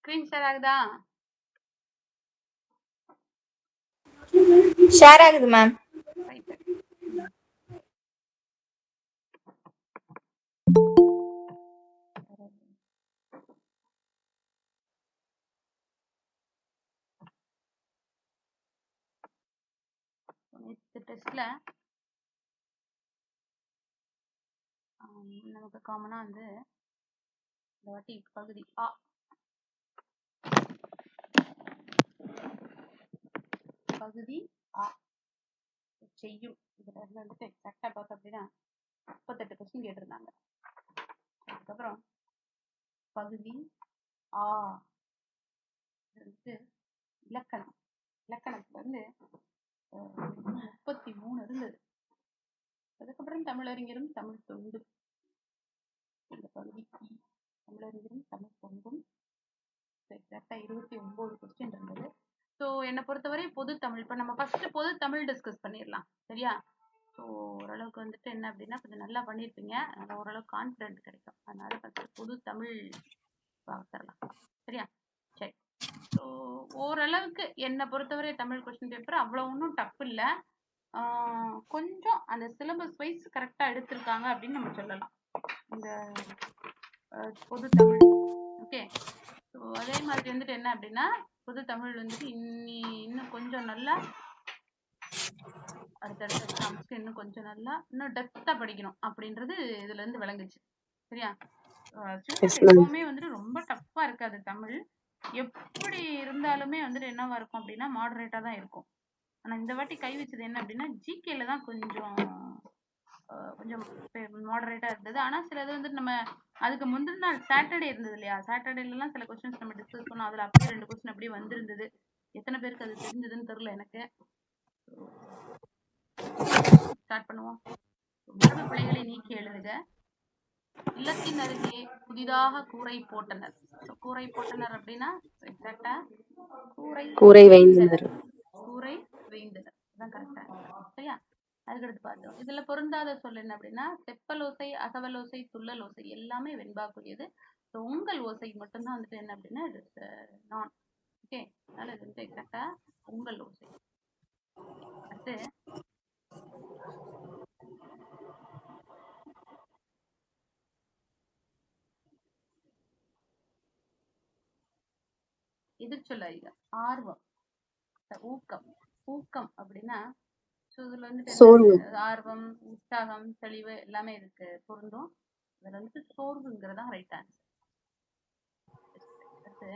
Screen share ஆகுதா? Share ஆகுது ma'am. Right. நேற்று டெஸ்ட்ல நமக்கு காமனா வந்து இந்த வாட்டி பகுதி ஆ பகுதி ஆ செய்யும் இதுல இருந்து வந்துட்டு எக்ஸாக்டா பார்த்தோம் அப்படின்னா 38 கொஸ்டின் கேட்டிருந்தாங்க. அதுக்கப்புறம் பகுதி ஆ வந்துட்டு இலக்கணத்துல இருந்து 33 இருந்தது. அதுக்கப்புறம் தமிழறிஞரும் தமிழ் தொண்டு, இந்த பகுதி தமிழறிஞரும் தமிழ் தொண்டும் எக்ஸாக்டா 29 கொஸ்டின் இருந்தது. ஸோ என்னை பொறுத்தவரை பொது தமிழ், இப்போ நம்ம ஃபர்ஸ்ட் பொது தமிழ் டிஸ்கஸ் பண்ணிடலாம், சரியா? ஸோ ஓரளவுக்கு வந்துட்டு என்ன அப்படின்னா கொஞ்சம் நல்லா பண்ணியிருப்பீங்க, அதனால ஓரளவுக்கு கான்ஃபிடென்ட் கிடைக்கும். அதனால ஃபர்ஸ்ட் பொது தமிழ் பார்த்துடலாம், சரியா? சரி. ஸோ ஓரளவுக்கு என்னை பொறுத்தவரை தமிழ் கொஸ்டின் பேப்பர் அவ்வளோ ஒன்றும் டஃப் இல்லை. கொஞ்சம் அந்த சிலபஸ் வைஸ் கரெக்டாக எடுத்திருக்காங்க அப்படின்னு நம்ம சொல்லலாம் இந்த பொது தமிழ். ஓகே. ஸோ அதே மாதிரி வந்துட்டு என்ன அப்படின்னா பொது தமிழ் வந்துட்டு இன்னும் கொஞ்சம் நல்லா அடுத்தடுத்த எக்ஸாம்ஸ்க்கு இன்னும் கொஞ்சம் நல்லா இன்னும் டெப்தா படிக்கணும் அப்படின்றது இதுல இருந்து விளங்குச்சு, சரியா? எப்பவுமே வந்துட்டு ரொம்ப டஃப்பா இருக்காது தமிழ். எப்படி இருந்தாலுமே வந்துட்டு என்னவா இருக்கும் அப்படின்னா மாடரேட்டா தான் இருக்கும். ஆனா இந்த வாட்டி கை வச்சது என்ன அப்படின்னா ஜிகேல தான் கொஞ்சம் மாடரேட்டா இருந்தது. ஆனா சிலது வந்துட்டு நம்ம அதுக்கு முந்தின நாள் சாட்டர்டே இருந்தது இல்லையா, சாட்டர்டேலாம் சில கொஸ்டின்ஸ் நம்ம டிஸ்கஸ் பண்ணோம். அதுல அப்படியே 2 கொஸ்டின் அப்படியே வந்திருந்தது. எத்தனை பேருக்கு அது தெரிஞ்சதுன்னு தெரியல எனக்கு. ஸ்டார்ட் பண்ணுவோம். மரபு பிழைகளை நீக்கி எழுதுக. இல்லத்தின் அருகே புதிதாக கூரை போட்டனர். கூரை போட்டனர் அப்படின்னா எக்ஸாக்டா கூரை வேய்ந்தனர். கூரை வேய்ந்தனர் அதான் கரெக்டா, சரியா? அதுக்கடுத்து பார்த்தோம் இதுல பொருந்தாத சொல் என்ன அப்படின்னா செப்பலோசை, அகவலோசை, துள்ளலோசை எல்லாமே வெண்பாக்குரியது. உங்கள் ஓசை மட்டும்தான் வந்துட்டு என்ன அப்படின்னா நான். ஓகே, அதனால இது வந்து எக்ஸாக்டா உங்கள் ஓசை. அடுத்து எதிர்ச்சொல் அறிக. ஆர்வம், ஊக்கம். ஊக்கம் அப்படின்னா இதுல வந்துட்டு ஆர்வம், உற்சாகம், தெளிவு எல்லாமே இதுக்கு பொருந்தும். இதுல வந்துட்டு சோர்வுங்கிறதா ரைட் ஆன்சர். அடுத்து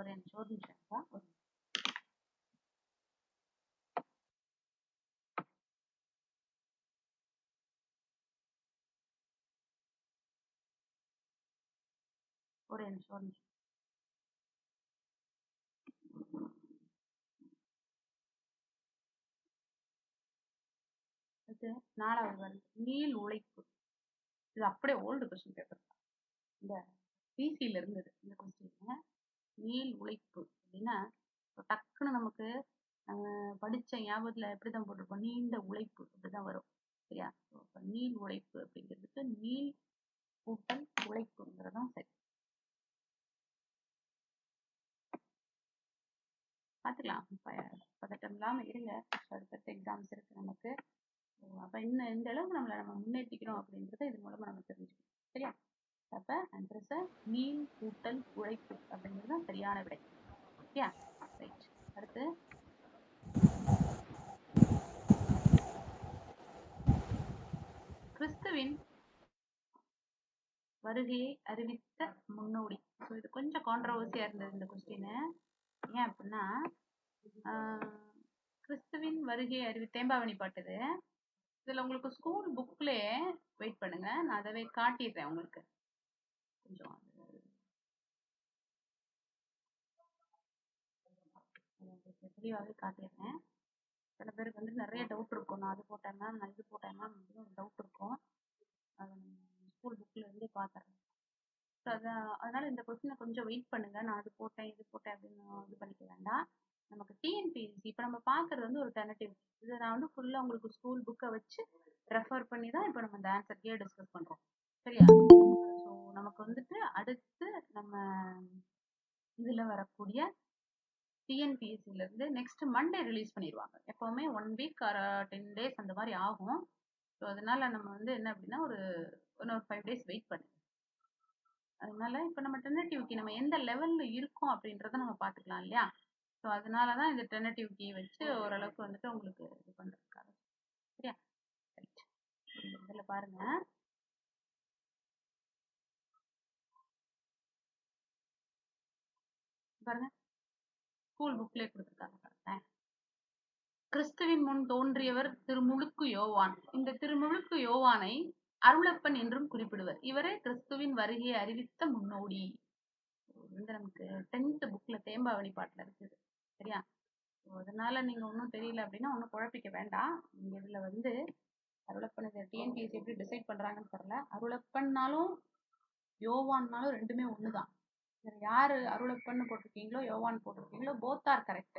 ஒரு நிமிஷம் ஒரு நிமிஷம். அடுத்து 4வது வருது நீள் உழைப்பு. இது அப்படியே ஓல்டு கொஸ்டின் பேப்பர், இந்த பிசியில இருந்தது இந்த கொஸ்டின். நீள் உழைப்பு அப்படின்னா டக்குன்னு நமக்கு படிச்ச ஞாபகத்துல எப்படிதான் போட்டிருப்போம், நீண்ட உழைப்பு அப்படிதான் வரும், சரியா? நீள் உழைப்பு அப்படிங்கிறதுக்கு நீள் கூட்டல் உழைப்புங்கிறதான் சரி. பார்த்துக்கலாம், பதட்டம் இல்லாம இருங்க, அடுத்தடுத்த எக்ஸாம்ஸ் இருக்கு நமக்கு. அப்ப இன்னும் எந்த அளவுக்கு நம்ம முன்னேற்றிக்கிறோம் அப்படின்றத இது மூலமா நம்ம தெரிஞ்சுக்கணும், சரியா? அப்ப ஆன்சர் நீள் கூட்டல் உழைப்பு அப்படிங்கிறது தான் சரியான விடை, சரியா? ரைட். அடுத்து கிறிஸ்துவின் வருகையை அறிவித்த முன்னோடி. ஸோ இது கொஞ்சம் கான்ட்ரவர்சியா இருந்தது இந்த கொஸ்டின். ஏன் அப்படின்னா கிறிஸ்துவின் வருகையை தேம்பாவணி பாட்டுது. இதுல உங்களுக்கு ஸ்கூல் புக்லயே வெயிட் பண்ணுங்க, நான் அதவே காட்டிடுறேன் உங்களுக்கு. கொஞ்சம் தெளிவாகவே காட்டிடுறேன். சில பேருக்கு வந்து நிறைய டவுட் இருக்கும், நான் அது போட்டேன் மேம், நான் இது போட்டேன் மேம் அப்படின்னு டவுட் இருக்கும். அது ஸ்கூல் புக்ல இருந்தே பார்த்துறேன். ஸோ அதனால இந்த கொஸ்டினை கொஞ்சம் வெயிட் பண்ணுங்க, நான் அது போட்டேன் இது போட்டேன் அப்படின்னு இது பண்ணிக்க வேண்டாம். நமக்கு டிஎன்பிஎஸ்சி இப்போ நம்ம பார்க்கறது வந்து ஒரு டெனட்டிவ். இதை நான் வந்து ஃபுல்லாக உங்களுக்கு ஸ்கூல் புக்கை வச்சு ரெஃபர் பண்ணி தான் இப்போ நம்ம இந்த ஆன்சர்க்கே டிஸ்கஸ் பண்ணுறோம். சரியா? ஸோ நமக்கு வந்துட்டு அடுத்து நம்ம இதில் வரக்கூடிய டிஎன்பிஎஸ்சிலேருந்து நெக்ஸ்ட் மண்டே ரிலீஸ் பண்ணிடுவாங்க. எப்போவுமே 1 வீக் ஆர் 10 டேஸ் அந்த மாதிரி ஆகும். ஸோ அதனால நம்ம வந்து என்ன அப்படின்னா ஒரு 5 டேஸ் வெயிட் பண்ணுங்க. அதனால இப்போ நம்ம டெனட்டிவ்க்கு நம்ம எந்த லெவலில் இருக்கோம் அப்படின்றத நம்ம பார்த்துக்கலாம் இல்லையா? ஸோ அதனால தான் இந்த டெனட்டிவ் கீ வச்சு ஓரளவுக்கு வந்துட்டு உங்களுக்கு இது பண்ணுறதுக்காக. சரியா? ரைட். இதில் பாருங்க, பாருங்க ஸ்கூல் புக்லேயே கொடுத்துருக்காங்க பாருங்க. கிறிஸ்துவின் முன் தோன்றியவர் திருமுழுக்கு யோவான். இந்த திருமுழுக்கு யோவானை அருளப்பன் என்றும் குறிப்பிடுவர். இவரே கிறிஸ்துவின் வருகையை அறிவித்த முன்னோடி. வந்து நமக்கு 10th புக்ல தேம்பாவளி பாட்டுல இருக்குது. சரியா? அதனால நீங்க ஒன்றும் தெரியல அப்படின்னா ஒன்றும் குழப்பிக்க வேண்டாம். நீங்க இதுல வந்து அருளப்பன் டிஎன்பிஎஸ்சி எப்படி டிசைட் பண்றாங்கன்னு தெரியல. அருளப்பன்னாலும் யோவான்னாலும் ரெண்டுமே ஒண்ணுதான். யாரு அருளப்பன்னு போட்டிருக்கீங்களோ யோவான் போட்டிருக்கீங்களோ போத் ஆர் கரெக்ட்.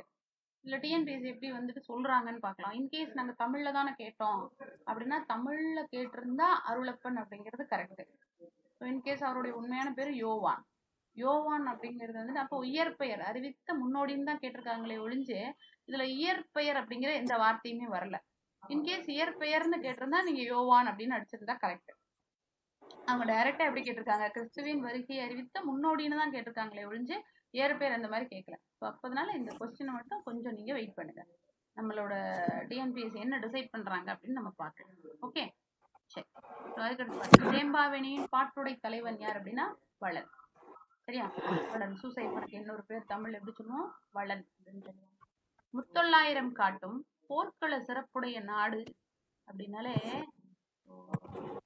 இல்ல டிஎன்பிஎஸ்சி எப்படி வந்துட்டு சொல்றாங்கன்னு பார்க்கலாம். இன்கேஸ் நாங்க தமிழ்ல தானே கேட்டோம் அப்படின்னா தமிழ்ல கேட்டிருந்தா அருளப்பன் அப்படிங்கிறது கரெக்ட். இன்கேஸ் அவருடைய உண்மையான பேரு யோவான். யோவான் அப்படிங்கிறது வந்துட்டு அப்போ இயற்பெயர் அறிவித்த முன்னோடின்னு தான் கேட்டிருக்காங்களே ஒழிஞ்சு இதுல இயற்பெயர் அப்படிங்கிற எந்த வார்த்தையுமே வரல. இன்கேஸ் இயற்பெயர்னு கேட்டிருந்தா நீங்க யோவான் அப்படின்னு அடிச்சிருந்தா கரெக்ட். அவங்க டைரக்டா எப்படி கேட்டிருக்காங்க, கிறிஸ்துவின் வருகையை அறிவித்த முன்னோடின்னு தான் கேட்டிருக்காங்களே ஒழிஞ்சு இயற்பெயர் அந்த மாதிரி கேட்கல. ஸோ அப்போதனால இந்த கொஸ்டினை மட்டும் கொஞ்சம் நீங்க வெயிட் பண்ணுங்க. நம்மளோட டிஎன்பிஎஸ்சி என்ன டிசைட் பண்றாங்க அப்படின்னு நம்ம பார்க்கலாம். ஓகே, சரி. அதுக்கடுத்து தேம்பாவணியின் பாட்டுடை தலைவன் யார் அப்படின்னா வளன். சரியா? வளன். சூசைப்பனுக்கு இன்னொரு பேர் தமிழ் எப்படி சொல்லுவோம், வளன் அப்படின்னு சொல்லுவோம். முத்தொள்ளாயிரம் காட்டும் போர்க்கள சிறப்புடைய நாடு அப்படின்னாலே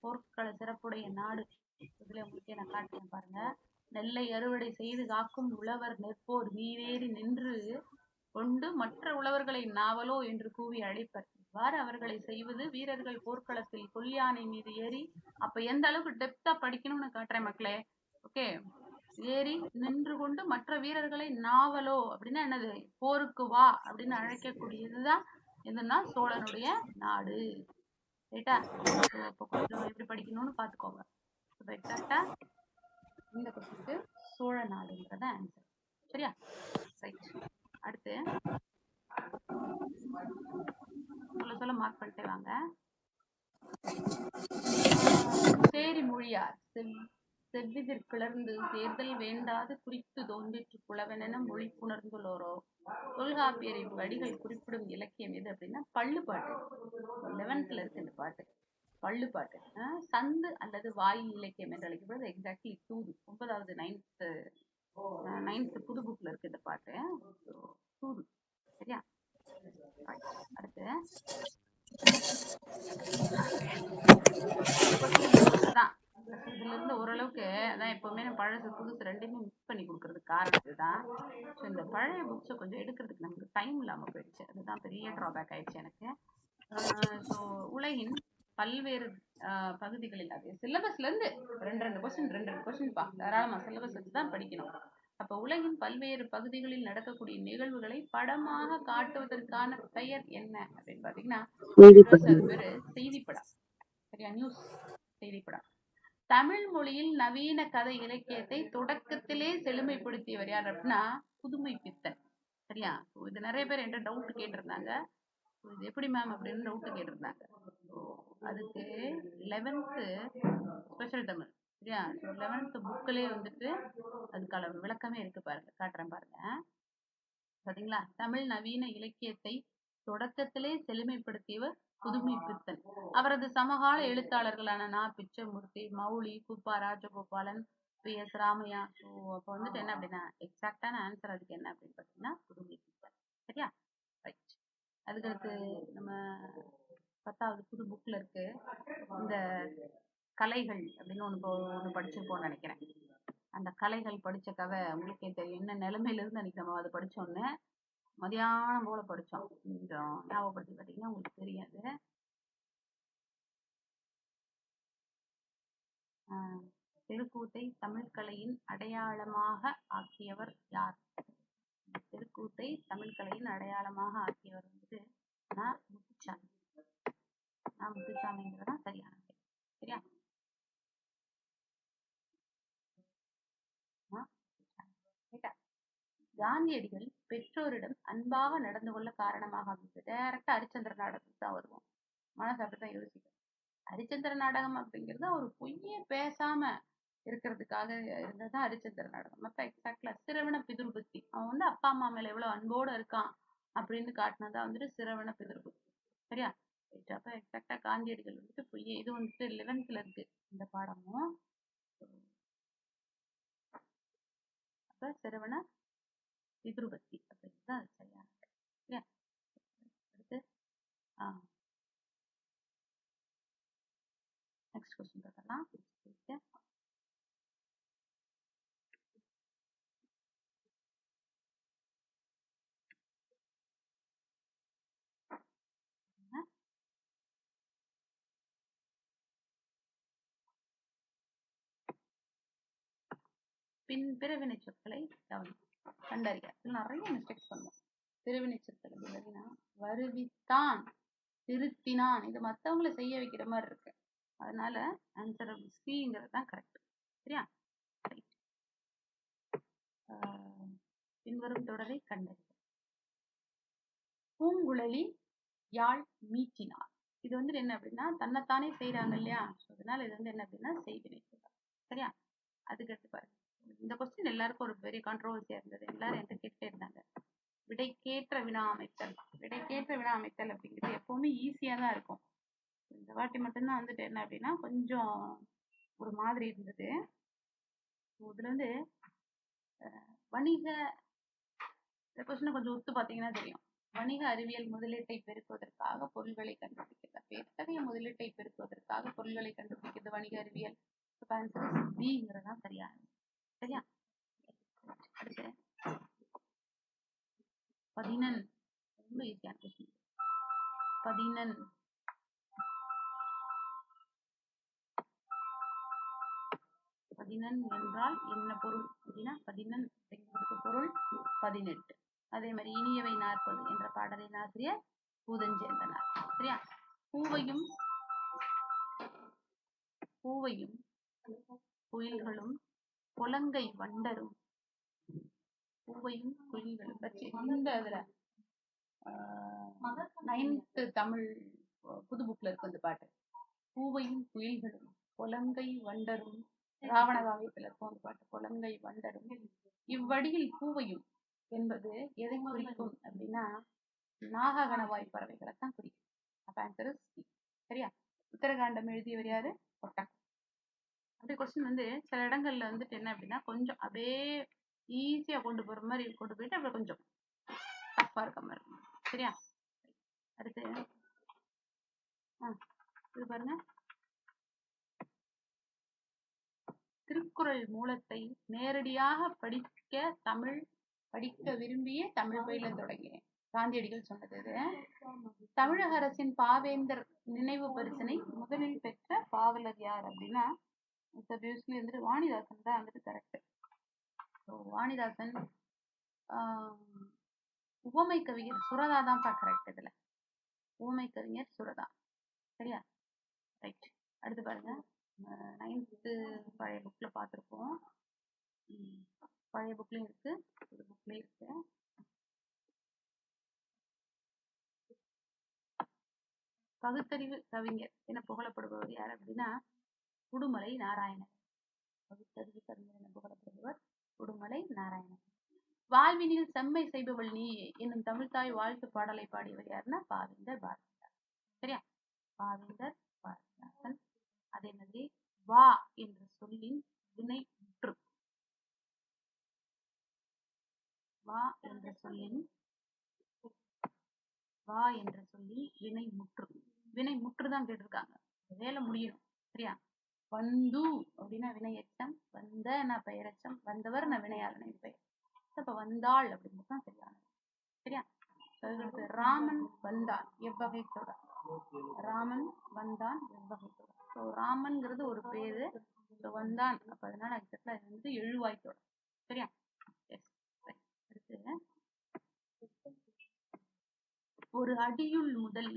போர்க்கள சிறப்புடைய நாடு. இதுல உங்களுக்கு நான் காட்டுறேன் பாருங்க. நெல்லை அறுவடை செய்து காக்கும் உழவர் நெற்போர் மீதேறி நின்று கொண்டு மற்ற உழவர்களை நாவலோ என்று கூவி அழைப்பர். இவ்வாறு அவர்களை செய்வது வீரர்கள் போர்க்களத்தில் கொல்யானை மீது ஏறி, அப்ப எந்த அளவுக்கு டெப்தா படிக்கணும்னு காட்டுறேன் மக்களே. ஓகே, ஏறி நின்று கொண்டு மற்ற வீரர்களை நாவலோ அப்படின்னா என்னது, போருக்கு வா அப்படின்னு அழைக்கக்கூடியதுதான் என்னன்னா சோழனுடைய நாடு. ரைட்டா? அப்போ கொஞ்சம் எப்படி படிக்கணும்னு பார்த்துக்கோங்க. எக்ஸாக்டா இந்த கொஸ்டினுக்கு சோழ நாடுங்கிறத ஆன்சர். சரியா? ரைட். அடுத்து சொல்ல மார்க் பண்ணிட்டே வாங்க. சேரி மொழியார் செவ்விதிர் கிளர்ந்து தேர்தல் வேண்டாது குறித்து தோன்றிற்று புலவனென மொழி புணர்ந்துள்ளோரோ. தொல்காப்பியரை வடிகள் குறிப்பிடும் இலக்கியம் எது அப்படின்னா பள்ளுப்பாட்டு. 11th இருக்கு இந்த பாட்டு, பள்ளுப்பாட்டு. சந்து அல்லது வாயில் இலக்கியம் என்று அழைக்கப்படுது. எக்ஸாக்ட்லி தூது. 9வது 9th புது புக்ல இருக்கு இந்த பாட்டு. தூது. சரியா? அடுத்து இதுல இருந்து ஓரளவுக்கு அதான் எப்பவுமே பழசு புதுசு ரெண்டுமே மிக்ஸ் பண்ணி கொடுக்கறதுக்கு காரணம் இதுதான். ஸோ இந்த பழைய புக்ஸை கொஞ்சம் எடுக்கிறதுக்கு நமக்கு டைம் இல்லாம போயிடுச்சு. அதுதான் பெரிய டிராபேக் ஆயிடுச்சு எனக்கு. ஸோ உலகின் பல்வேறு பகுதிகளில் அது சிலபஸ்ல இருந்து ரெண்டு கொஸ்டின் பா தாராளமா சிலபஸ் வச்சுதான் படிக்கணும். அப்ப உலகின் பல்வேறு பகுதிகளில் நடக்கக்கூடிய நிகழ்வுகளை படமாக காட்டுவதற்கான பெயர் என்ன அப்படின்னு பாத்தீங்கன்னா பேரு செய்திப்படம். சரியா? நியூஸ் செய்திப்படம். தமிழ் மொழியில் நவீன கதை இலக்கியத்தை தொடக்கத்திலே செழுமைப்படுத்தியவர் யார் அப்படின்னா புதுமை பித்தன். சரியா? இது நிறைய பேர் என்கிட்ட டவுட் கேட்டிருந்தாங்க. இது எப்படி மேம் அப்படின்னு டவுட் கேட்டிருந்தாங்க. அதுக்கு 11th ஸ்பெஷல் தமிழ். சரியா? 11th புக்லயே வந்துட்டு அதுக்கான விளக்கமே இருக்கு பாருங்க, காட்டுறேன் பாருங்க. பாத்தீங்களா? தமிழ் நவீன இலக்கியத்தை தொடக்கத்திலே செழுமைப்படுத்தியவர் புதுமை பித்தன். அவரது சமகால எழுத்தாளர்களான நா. பிச்சமூர்த்தி, மௌலி, குப்பா ராஜகோபாலன், பி.எஸ். ராமையா. ஸோ அப்போ வந்துட்டு என்ன அப்படின்னா எக்ஸாக்டான ஆன்சர் அதுக்கு என்ன அப்படின்னு பார்த்தீங்கன்னா புதுமை பித்தன். சரியா? ரைட். அதுக்கடுத்து நம்ம 10வது புது புக்ல இருக்கு இந்த கலைகள் அப்படின்னு ஒன்று படிச்சிருப்போம்னு நினைக்கிறேன். அந்த கலைகள் படிச்ச கதை உங்களுக்கே தெரியும். என்ன நிலைமையில இருந்து அன்னைக்கு நம்ம அதை படிச்சோன்னு மதியானம் போல படிச்சோம். கொஞ்சம் ஞாபகப்படுத்தி பார்த்தீங்கன்னா உங்களுக்கு தெரியாது. தெருக்கூத்தை தமிழ் கலையின் அடையாளமாக ஆக்கியவர் யார்? தெருக்கூத்தை தமிழ் கலையின் அடையாளமாக ஆக்கியவர் வந்துட்டு நான் முத்துச்சாமி. நான் முத்துச்சாமிங்கிறதான் சரியான பேர். சரியா? காந்தியடிகள் பெற்றோரிடம் அன்பாக நடந்து கொள்ள காரணமாக அமைந்தது. டைரக்டா ஹரிச்சந்திர நாடகத்துக்கு தான் வருவோம். மனசு அப்படித்தான் யோசிக்கும். ஹரிச்சந்திர நாடகம் அப்படிங்கிறது ஒரு பொய்யே பேசாம இருக்கிறதுக்காக இருந்ததுதான் ஹரிச்சந்திர நாடகம். மற்ற எக்ஸாக்ட்ல சிரவண பிதுர்புத்தி, அவன் வந்து அப்பா அம்மா மேல எவ்வளவு அன்போட இருக்கான் அப்படின்னு காட்டினதான் வந்துட்டு சிரவண பிதுர்புத்தி. சரியா? அப்ப எக்ஸாக்டா காந்தியடிகள் வந்துட்டு பொய்யே, இது வந்துட்டு 11th இருக்கு இந்த பாடமும். அப்ப சிரவண பிதுர்பத்தி அப்படிங்கிறது அது சரியான. சரியா? அடுத்து நெக்ஸ்ட் கொஸ்டின் பார்க்கலாம். பிறவினை சொற்களை கண்டறிய. நிறைய மிஸ்டேக்ஸ் பண்ணுவோம். பிறவினை சொற்கள் எப்படின்னா வருவித்தான், திருத்தினான், இது மற்றவங்களை செய்ய வைக்கிற மாதிரி இருக்கு. அதனால ஆன்சர் சிங்கிறது தான் கரெக்ட். சரியா? பின்வரும் தொடரை கண்டறிய. பூங்குழலி யாழ் மீட்டினார். இது வந்து என்ன அப்படின்னா தன்னைத்தானே செய்யறாங்க இல்லையா? அதனால இது வந்து என்ன அப்படின்னா செய்வினை சொல்றாங்க. சரியா? அதுக்கடுத்து பாருங்க, இந்த கொஸ்டின் எல்லாருக்கும் ஒரு பெரிய கான்ட்ரோவர்சியா இருந்தது. எல்லாரும் என்கிட்ட கேட்டே இருந்தாங்க. விடைக்கேற்ற வினா அமைத்தல். விடைக்கேற்ற வினா அமைத்தல் அப்படிங்கிறது எப்பவுமே ஈஸியா தான் இருக்கும். இந்த வாட்டி மட்டும்தான் வந்துட்டு என்ன அப்படின்னா கொஞ்சம் ஒரு மாதிரி இருந்தது. இதுல வந்து வணிக கொஸ்டினை கொஞ்சம் ஒத்து பார்த்தீங்கன்னா தெரியும். வணிக அறிவியல் முதலீட்டை பெருக்குவதற்காக பொருள்களை கண்டுபிடிக்கிறது. எத்தகைய முதலீட்டை பெருக்குவதற்காக பொருள்களை கண்டுபிடிக்கிறது வணிக அறிவியல். பிங்கிறதான் சரியான. சரியா? அடுத்து 11 ரொம்ப ஈஸியான கொஸ்டின். 11 என்றால் என்ன பொருள் அப்படின்னா 11 அப்படிங்கிறதுக்கு பொருள் 18. அதே மாதிரி இனியவை 40 என்ற பாடலின் ஆசிரியர் பூதஞ்சேந்தனார். சரியா? பூவையும் குயில்களும் புலங்கை வண்டரும். பூவையும் குயில்களும் பற்றி இந்த இதுல 9th தமிழ் புது புக்ல இருக்கு அந்த பாட்டு. பூவையும் குயில்களும் புலங்கை வண்டரும், ராவண காவியத்துல இருக்கும் அந்த பாட்டு. புலங்கை வண்டரும் இவ்வடியில் பூவையும் என்பது எதை குறிக்கும் அப்படின்னா நாககணவாய் பறவைகளை தான் குறிக்கும். அப்ப ஆன்சர் சரியா? உத்தரகாண்டம் எழுதியவர் யாரு? ஒட்டகம். அப்படி கொஸ்டின் வந்து சில இடங்கள்ல வந்துட்டு என்ன அப்படின்னா கொஞ்சம் அப்படியே ஈஸியா கொண்டு போற மாதிரி கொண்டு போயிட்டு அப்படி கொஞ்சம் டஃப்பா இருக்க மாதிரி இருக்கும். சரியா? அடுத்து இது பாருங்க, திருக்குறள் மூலத்தை நேரடியாக படிக்க விரும்பிய தமிழ் பயில தொடங்கினேன். காந்தியடிகள் சொன்னது இது. தமிழக அரசின் பாவேந்தர் நினைவு பரிசினை முதலில் பெற்ற பாவலர் யார் அப்படின்னா வந்துட்டு வாணிதாசன் தான் வந்துட்டு கரெக்ட். வாணிதாசன் உவமை கவிஞர் சுரதா தான் கரெக்ட். இதுல உவமை கவிஞர் சுரதா. சரியா? ரைட். அடுத்து பாருங்க, 9th பழைய புக்ல பார்த்துருப்போம். பழைய புக்லயும் இருக்கு, புது புக்லயும் இருக்கு. பகுத்தறிவு கவிஞர் என புகழப்படுபவர் யார் அப்படின்னா உடுமலை நாராயணன். பகுத்தறிவு கவிஞர் என புகழப்படுபவர் உடுமலை நாராயணன். வாழ்வினில் செம்மை செய்பவள் நீ என்னும் தமிழ்தாய் வாழ்த்து பாடலை பாடியவர் யாருன்னா பாவேந்தர் பாரதிதாசன். சரியா? பாவேந்தர் பாரதிதாசன். அதே மாதிரி வா என்ற சொல்லின் வினை முற்று. வா என்ற சொல்லின் வினை முற்று. வினை முற்றுதான் கேட்டிருக்காங்க. வேலை முடியணும். சரியா? வந்து அப்படின்னா வினையச்சம், வந்த பெயரச்சம், வந்தவர் வினையாளனை பெயர். அப்ப வந்தாள் அப்படிங்கிறது தான் சரியானது. சரியா? ராமன் வந்தான் எவ்வகை தொடர். ராமன் வந்தான் எவ்வகை தொடர். ஸோ ராமன்ங்கிறது ஒரு பேரு, வந்தான் அப்ப அதனால இது வந்து எழுவாய் தொடர். சரியா? அடுத்து ஒரு அடியுள் முதல்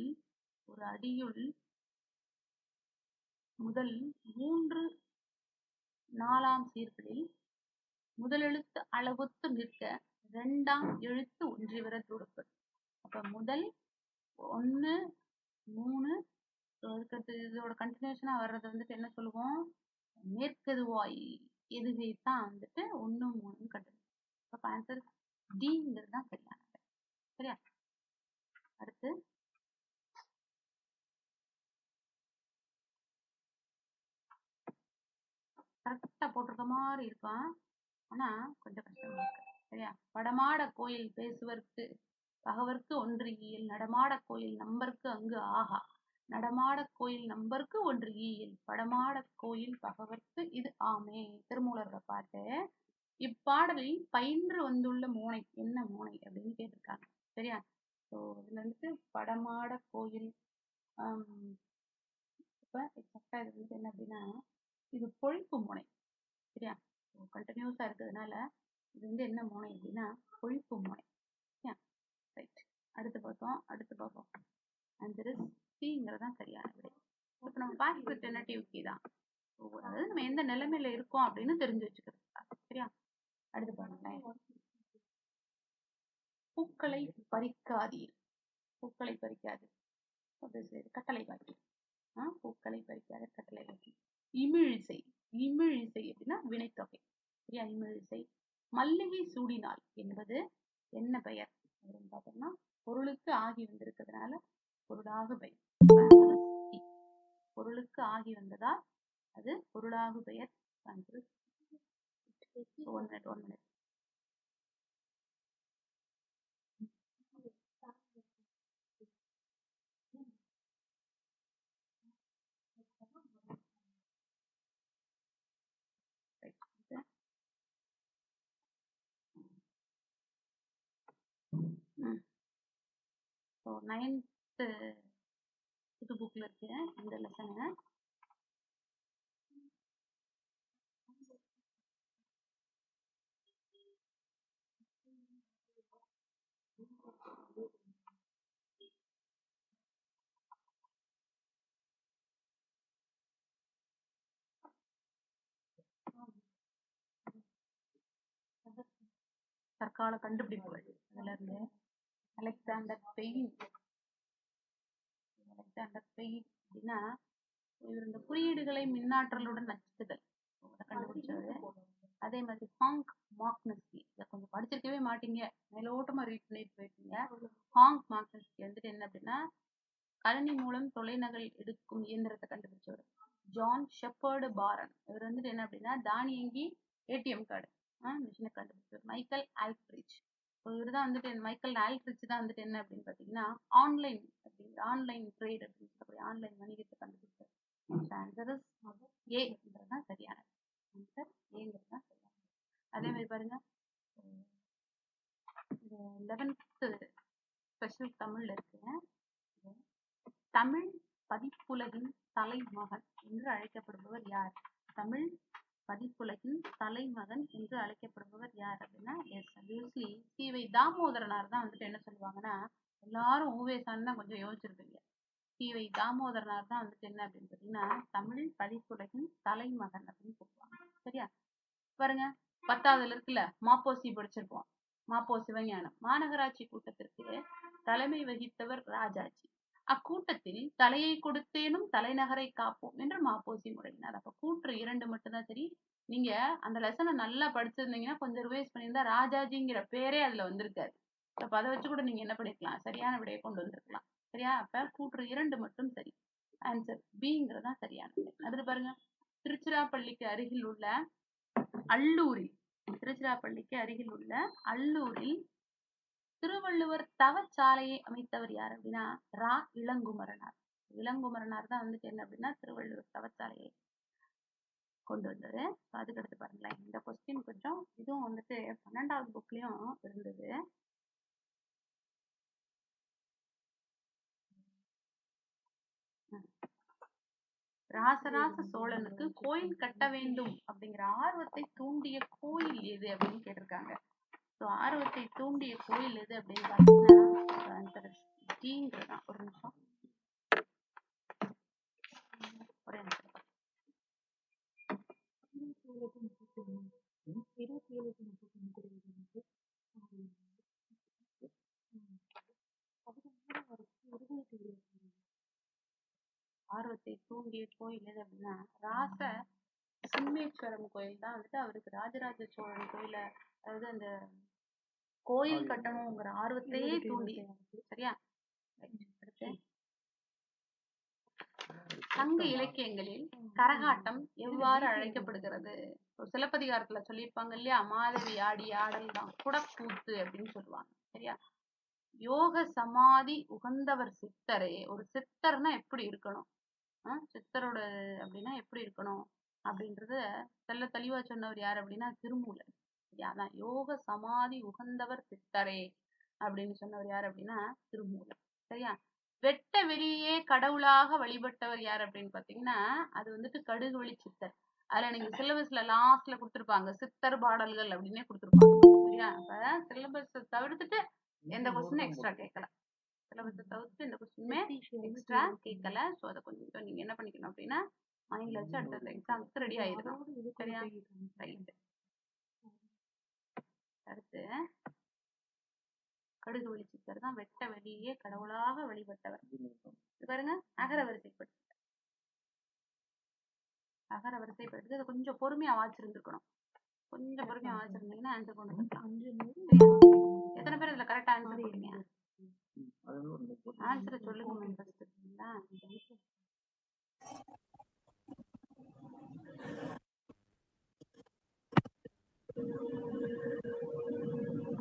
3 4ஆம் சீர்களில் முதலெழுத்து அளவொத்து நிற்க 2ஆம் எழுத்து ஒன்றி வர தொடுப்பது. அப்ப முதல் 1 3 அதுக்கடுத்து இதோட கண்டினியூஷனா வர்றது வந்துட்டு என்ன சொல்லுவோம், மேற்கெதுவாய் எதுகை தான் வந்துட்டு 1 3 கண்டினியூ. அப்ப ஆன்சர் டிங்கிறது தான் சரியானது. சரியா? அடுத்து கரெக்டா போட்டிருக்க மாதிரி இருக்கும், ஆனா கொஞ்சம் கஷ்டமா இருக்கு. சரியா? படமாட கோயில் பேசுவர்க்கு பகவர்க்கு ஒன்று ஈயல், நடமாட கோயில் நம்பர்க்கு அங்கு ஆகா, நடமாட கோயில் நம்பர்க்கு ஒன்று ஈயல், படமாட கோயில் பகவர்க்கு இது ஆமே. திருமூலரோட பாட்டு. இப்பாடலில் பயின்று வந்துள்ள மோனை என்ன மோனை அப்படின்னு கேட்டிருக்காங்க. சரியா? ஸோ இதுல வந்துட்டு படமாட கோயில், இப்ப எக்ஸாக்டா இது வந்து என்ன அப்படின்னா இது பொழிப்பு மோனை. சரியா? கண்டினியூஸா இருக்கிறதுனால இது வந்து என்ன மோனை அப்படின்னா பொழிப்பு மோனை. சரியா? ரைட். அடுத்து பார்ப்போம். ஆன்சர் சிங்கிறதான் சரியான விடை. இப்போ நம்ம பார்க்க டெனட்டிவ் கீ தான், அதாவது நம்ம எந்த நிலைமையில இருக்கோம் அப்படின்னு தெரிஞ்சு வச்சுக்கிறது. சரியா? அடுத்து பாருங்களேன். பூக்களை பறிக்காதீர். கட்டளை வாக்கி. பூக்களை பறிக்காத கட்டளை வாக்கி. இமிழிசை அப்படின்னா வினைத்தொகை. சரியா? இமிழிசை. மல்லிகை சூடினாள் என்பது என்ன பெயர் அப்படின்னு பார்த்தோம்னா பொருளுக்கு ஆகி வந்திருக்கிறதுனால பொருளாகு பெயர். பொருளுக்கு ஆகி வந்ததால் அது பொருளாகு பெயர். One minute. ஸோ 9th புது புக்ல இருக்கு இந்த லெசனு. தற்கால கண்டுபிடிப்புகள் அதுல இருந்து அலெக்சாண்டர் பெயின் அப்படின்னா இவர் இந்த குறியீடுகளை மின்னாற்றலுடன் நச்சுதல் கண்டுபிடிச்சது. அதே மாதிரி ஹாங்க் மாக்னஸ்கி, இதை கொஞ்சம் படிச்சிருக்கவே மாட்டீங்க, மேலோட்டமா ரீட் பண்ணிட்டு போயிட்டீங்க. ஹாங்க் மாக்னஸ்கி வந்துட்டு என்ன அப்படின்னா கணினி மூலம் தொலைநகல் எடுக்கும் இயந்திரத்தை கண்டுபிடிச்சவர். ஜான் ஷெப்பர்டு பாரன், இவர் வந்துட்டு என்ன அப்படின்னா தானியங்கி ஏடிஎம் கார்டு மிஷினை கண்டுபிடிச்சவர். மைக்கேல் ஆல்ட்ரிச், இவர் தான் வந்துட்டு மைக்கேல் ஆல்ட்ரிச் தான் வந்துட்டு என்ன அப்படின்னு பார்த்தீங்கன்னா ஆன்லைன் ட்ரேட் அப்படின்னு சொல்லக்கூடிய ஆன்லைன் வணிகத்தை கண்டுபிடிச்சார். ஆன்சர் ஏங்கிறது தான் சரியானது. ஆன்சர் ஏங்கிறது தான் சரியானது. அதே மாதிரி பாருங்க, 11th ஸ்பெஷல் தமிழ்ல இருக்கு. தமிழ் பதிப்புலகின் தலைமகன் என்று அழைக்கப்படுபவர் யார்? தமிழ் பதிப்புலகின் தலைமகன் என்று அழைக்கப்படுபவர் யார் அப்படின்னா சி.வை. தாமோதரனார் தான் வந்துட்டு என்ன சொல்லுவாங்கன்னா, எல்லாரும் ஊவேசான்னு தான் கொஞ்சம் யோசிச்சிருப்பீங்க. சி.வை. தாமோதரனார் தான் வந்துட்டு என்ன அப்படின்னு பார்த்தீங்கன்னா தமிழ் பதிப்புலகின் தலைமகன் அப்படின்னு சொல்லுவாங்க. சரியா? பாருங்க, 10வதுல இருக்குல்ல மாப்போசி படிச்சிருப்போம். மாப்போ சிவஞானம் மாநகராட்சி கூட்டத்திற்கு தலைமை வகித்தவர் ராஜாஜி. அக்கூட்டத்தில் தலையை கொடுத்தேனும் தலைநகரை காப்போம் என்று மாப்போசி முறையினார். அப்ப கூற்று 2 மட்டும்தான் சரி. நீங்க அந்த லெசனை நல்லா படிச்சிருந்தீங்கன்னா கொஞ்சம் ரிவைஸ் பண்ணியிருந்தா ராஜாஜிங்கிற பேரே அதுல வந்திருக்காது. அப்ப அதை வச்சு கூட நீங்க என்ன பண்ணிருக்கலாம், சரியான விடையை கொண்டு வந்திருக்கலாம். சரியா? அப்ப கூற்று 2 மட்டும் சரி. ஆன்சர் பிங்கிறதா சரியானது. அடுத்து பாருங்க, திருச்சிராப்பள்ளிக்கு அருகில் உள்ள அல்லூரில் திருவள்ளுவர் தவச்சாலையை அமைத்தவர் யார் அப்படின்னா ரா இளங்குமரனார் தான் வந்துட்டு என்ன அப்படின்னா திருவள்ளுவர் தவச்சாலையை கொண்டு வந்தது. அதுக்கு அடுத்து பாருங்களேன், இந்த கொஸ்டின் கொஞ்சம் இதுவும் வந்துட்டு 12வது புக்லயும் இருந்தது. ராசராச சோழனுக்கு கோயில் கட்ட வேண்டும் அப்படிங்கிற ஆர்வத்தை தூண்டிய கோயில் எது அப்படின்னு கேட்டிருக்காங்க. ஸோ ஆர்வத்தை தூண்டிய கோயில் எது அப்படின்னு பார்த்தீங்கன்னா டீங்கிறதான். ஒரு நிமிஷம், ஒரே நிமிஷம். ஆர்வத்தை தூண்டிய கோயில் எது அப்படின்னா ராச சிம்மேஸ்வரம் கோயில் தான் வந்துட்டு அவருக்கு ராஜராஜ சோழன் கோயில, அதாவது அந்த கோயில் கட்டணுங்கிற ஆர்வத்தையே தூண்டி. சரியா? அடுத்து, சங்க இலக்கியங்களில் கரகாட்டம் எவ்வாறு அழைக்கப்படுகிறது? சிலப்பதிகாரத்துல சொல்லியிருப்பாங்க இல்லையா, மாதவி ஆடி ஆடல் தான் குடக்கூத்து அப்படின்னு சொல்லுவாங்க. சரியா? யோக சமாதி உகந்தவர் சித்தரே. ஒரு சித்தர்னா எப்படி இருக்கணும், சித்தரோட அப்படின்னா எப்படி இருக்கணும் அப்படின்றத தெல்ல தெளிவா சொன்னவர் யார் அப்படின்னா திருமூலர். சரியா? அதான் யோக சமாதி உகந்தவர் சித்தரே அப்படின்னு சொன்னவர் யார் அப்படின்னா திருமூலர். சரியா? வெட்ட வெளியே கடவுளாக வழிபட்டவர் யார் அப்படின்னு பாத்தீங்கன்னா அது வந்துட்டு கடுகுவழி சித்தர். அதுல நீங்க சிலபஸ்ல லாஸ்ட்ல கொடுத்துருப்பாங்க சித்தர் பாடல்கள் அப்படின்னே கொடுத்துருப்பாங்க. சரியா? அப்ப சிலபஸ் தவிர்த்துட்டு எந்த கொஸ்டின் எக்ஸ்ட்ரா கேட்கல. சிலபஸை தவிர்த்து எந்த கொஸ்டினுமே எக்ஸ்ட்ரா கேட்கல. ஸோ அதை கொஞ்சம் நீங்க என்ன பண்ணிக்கணும் அப்படின்னா மைண்ட்ல வச்சு அடுத்த எக்ஸாமுக்கு ரெடி ஆயிடணும். சரியா? ரைட். அடுத்து, கடுகுவழி சித்தர் தான் வெட்ட வெளியே கடவுளாக வழிபட்டவர். பாருங்க, அகர வரிசைப்படுத்து. அகர வரிசைப்படுத்து. அதை கொஞ்சம் பொறுமையா வாசிச்சிருந்துருக்கணும். கொஞ்சம் பொறுமையா வாசிச்சிருந்தீங்கன்னா ஆன்சர் கொண்டு வரலாம். எத்தனை பேர் இதுல கரெக்டா ஆன்சர் போட்டீங்க? ஆன்சரை சொல்லுங்க ஃபர்ஸ்ட்.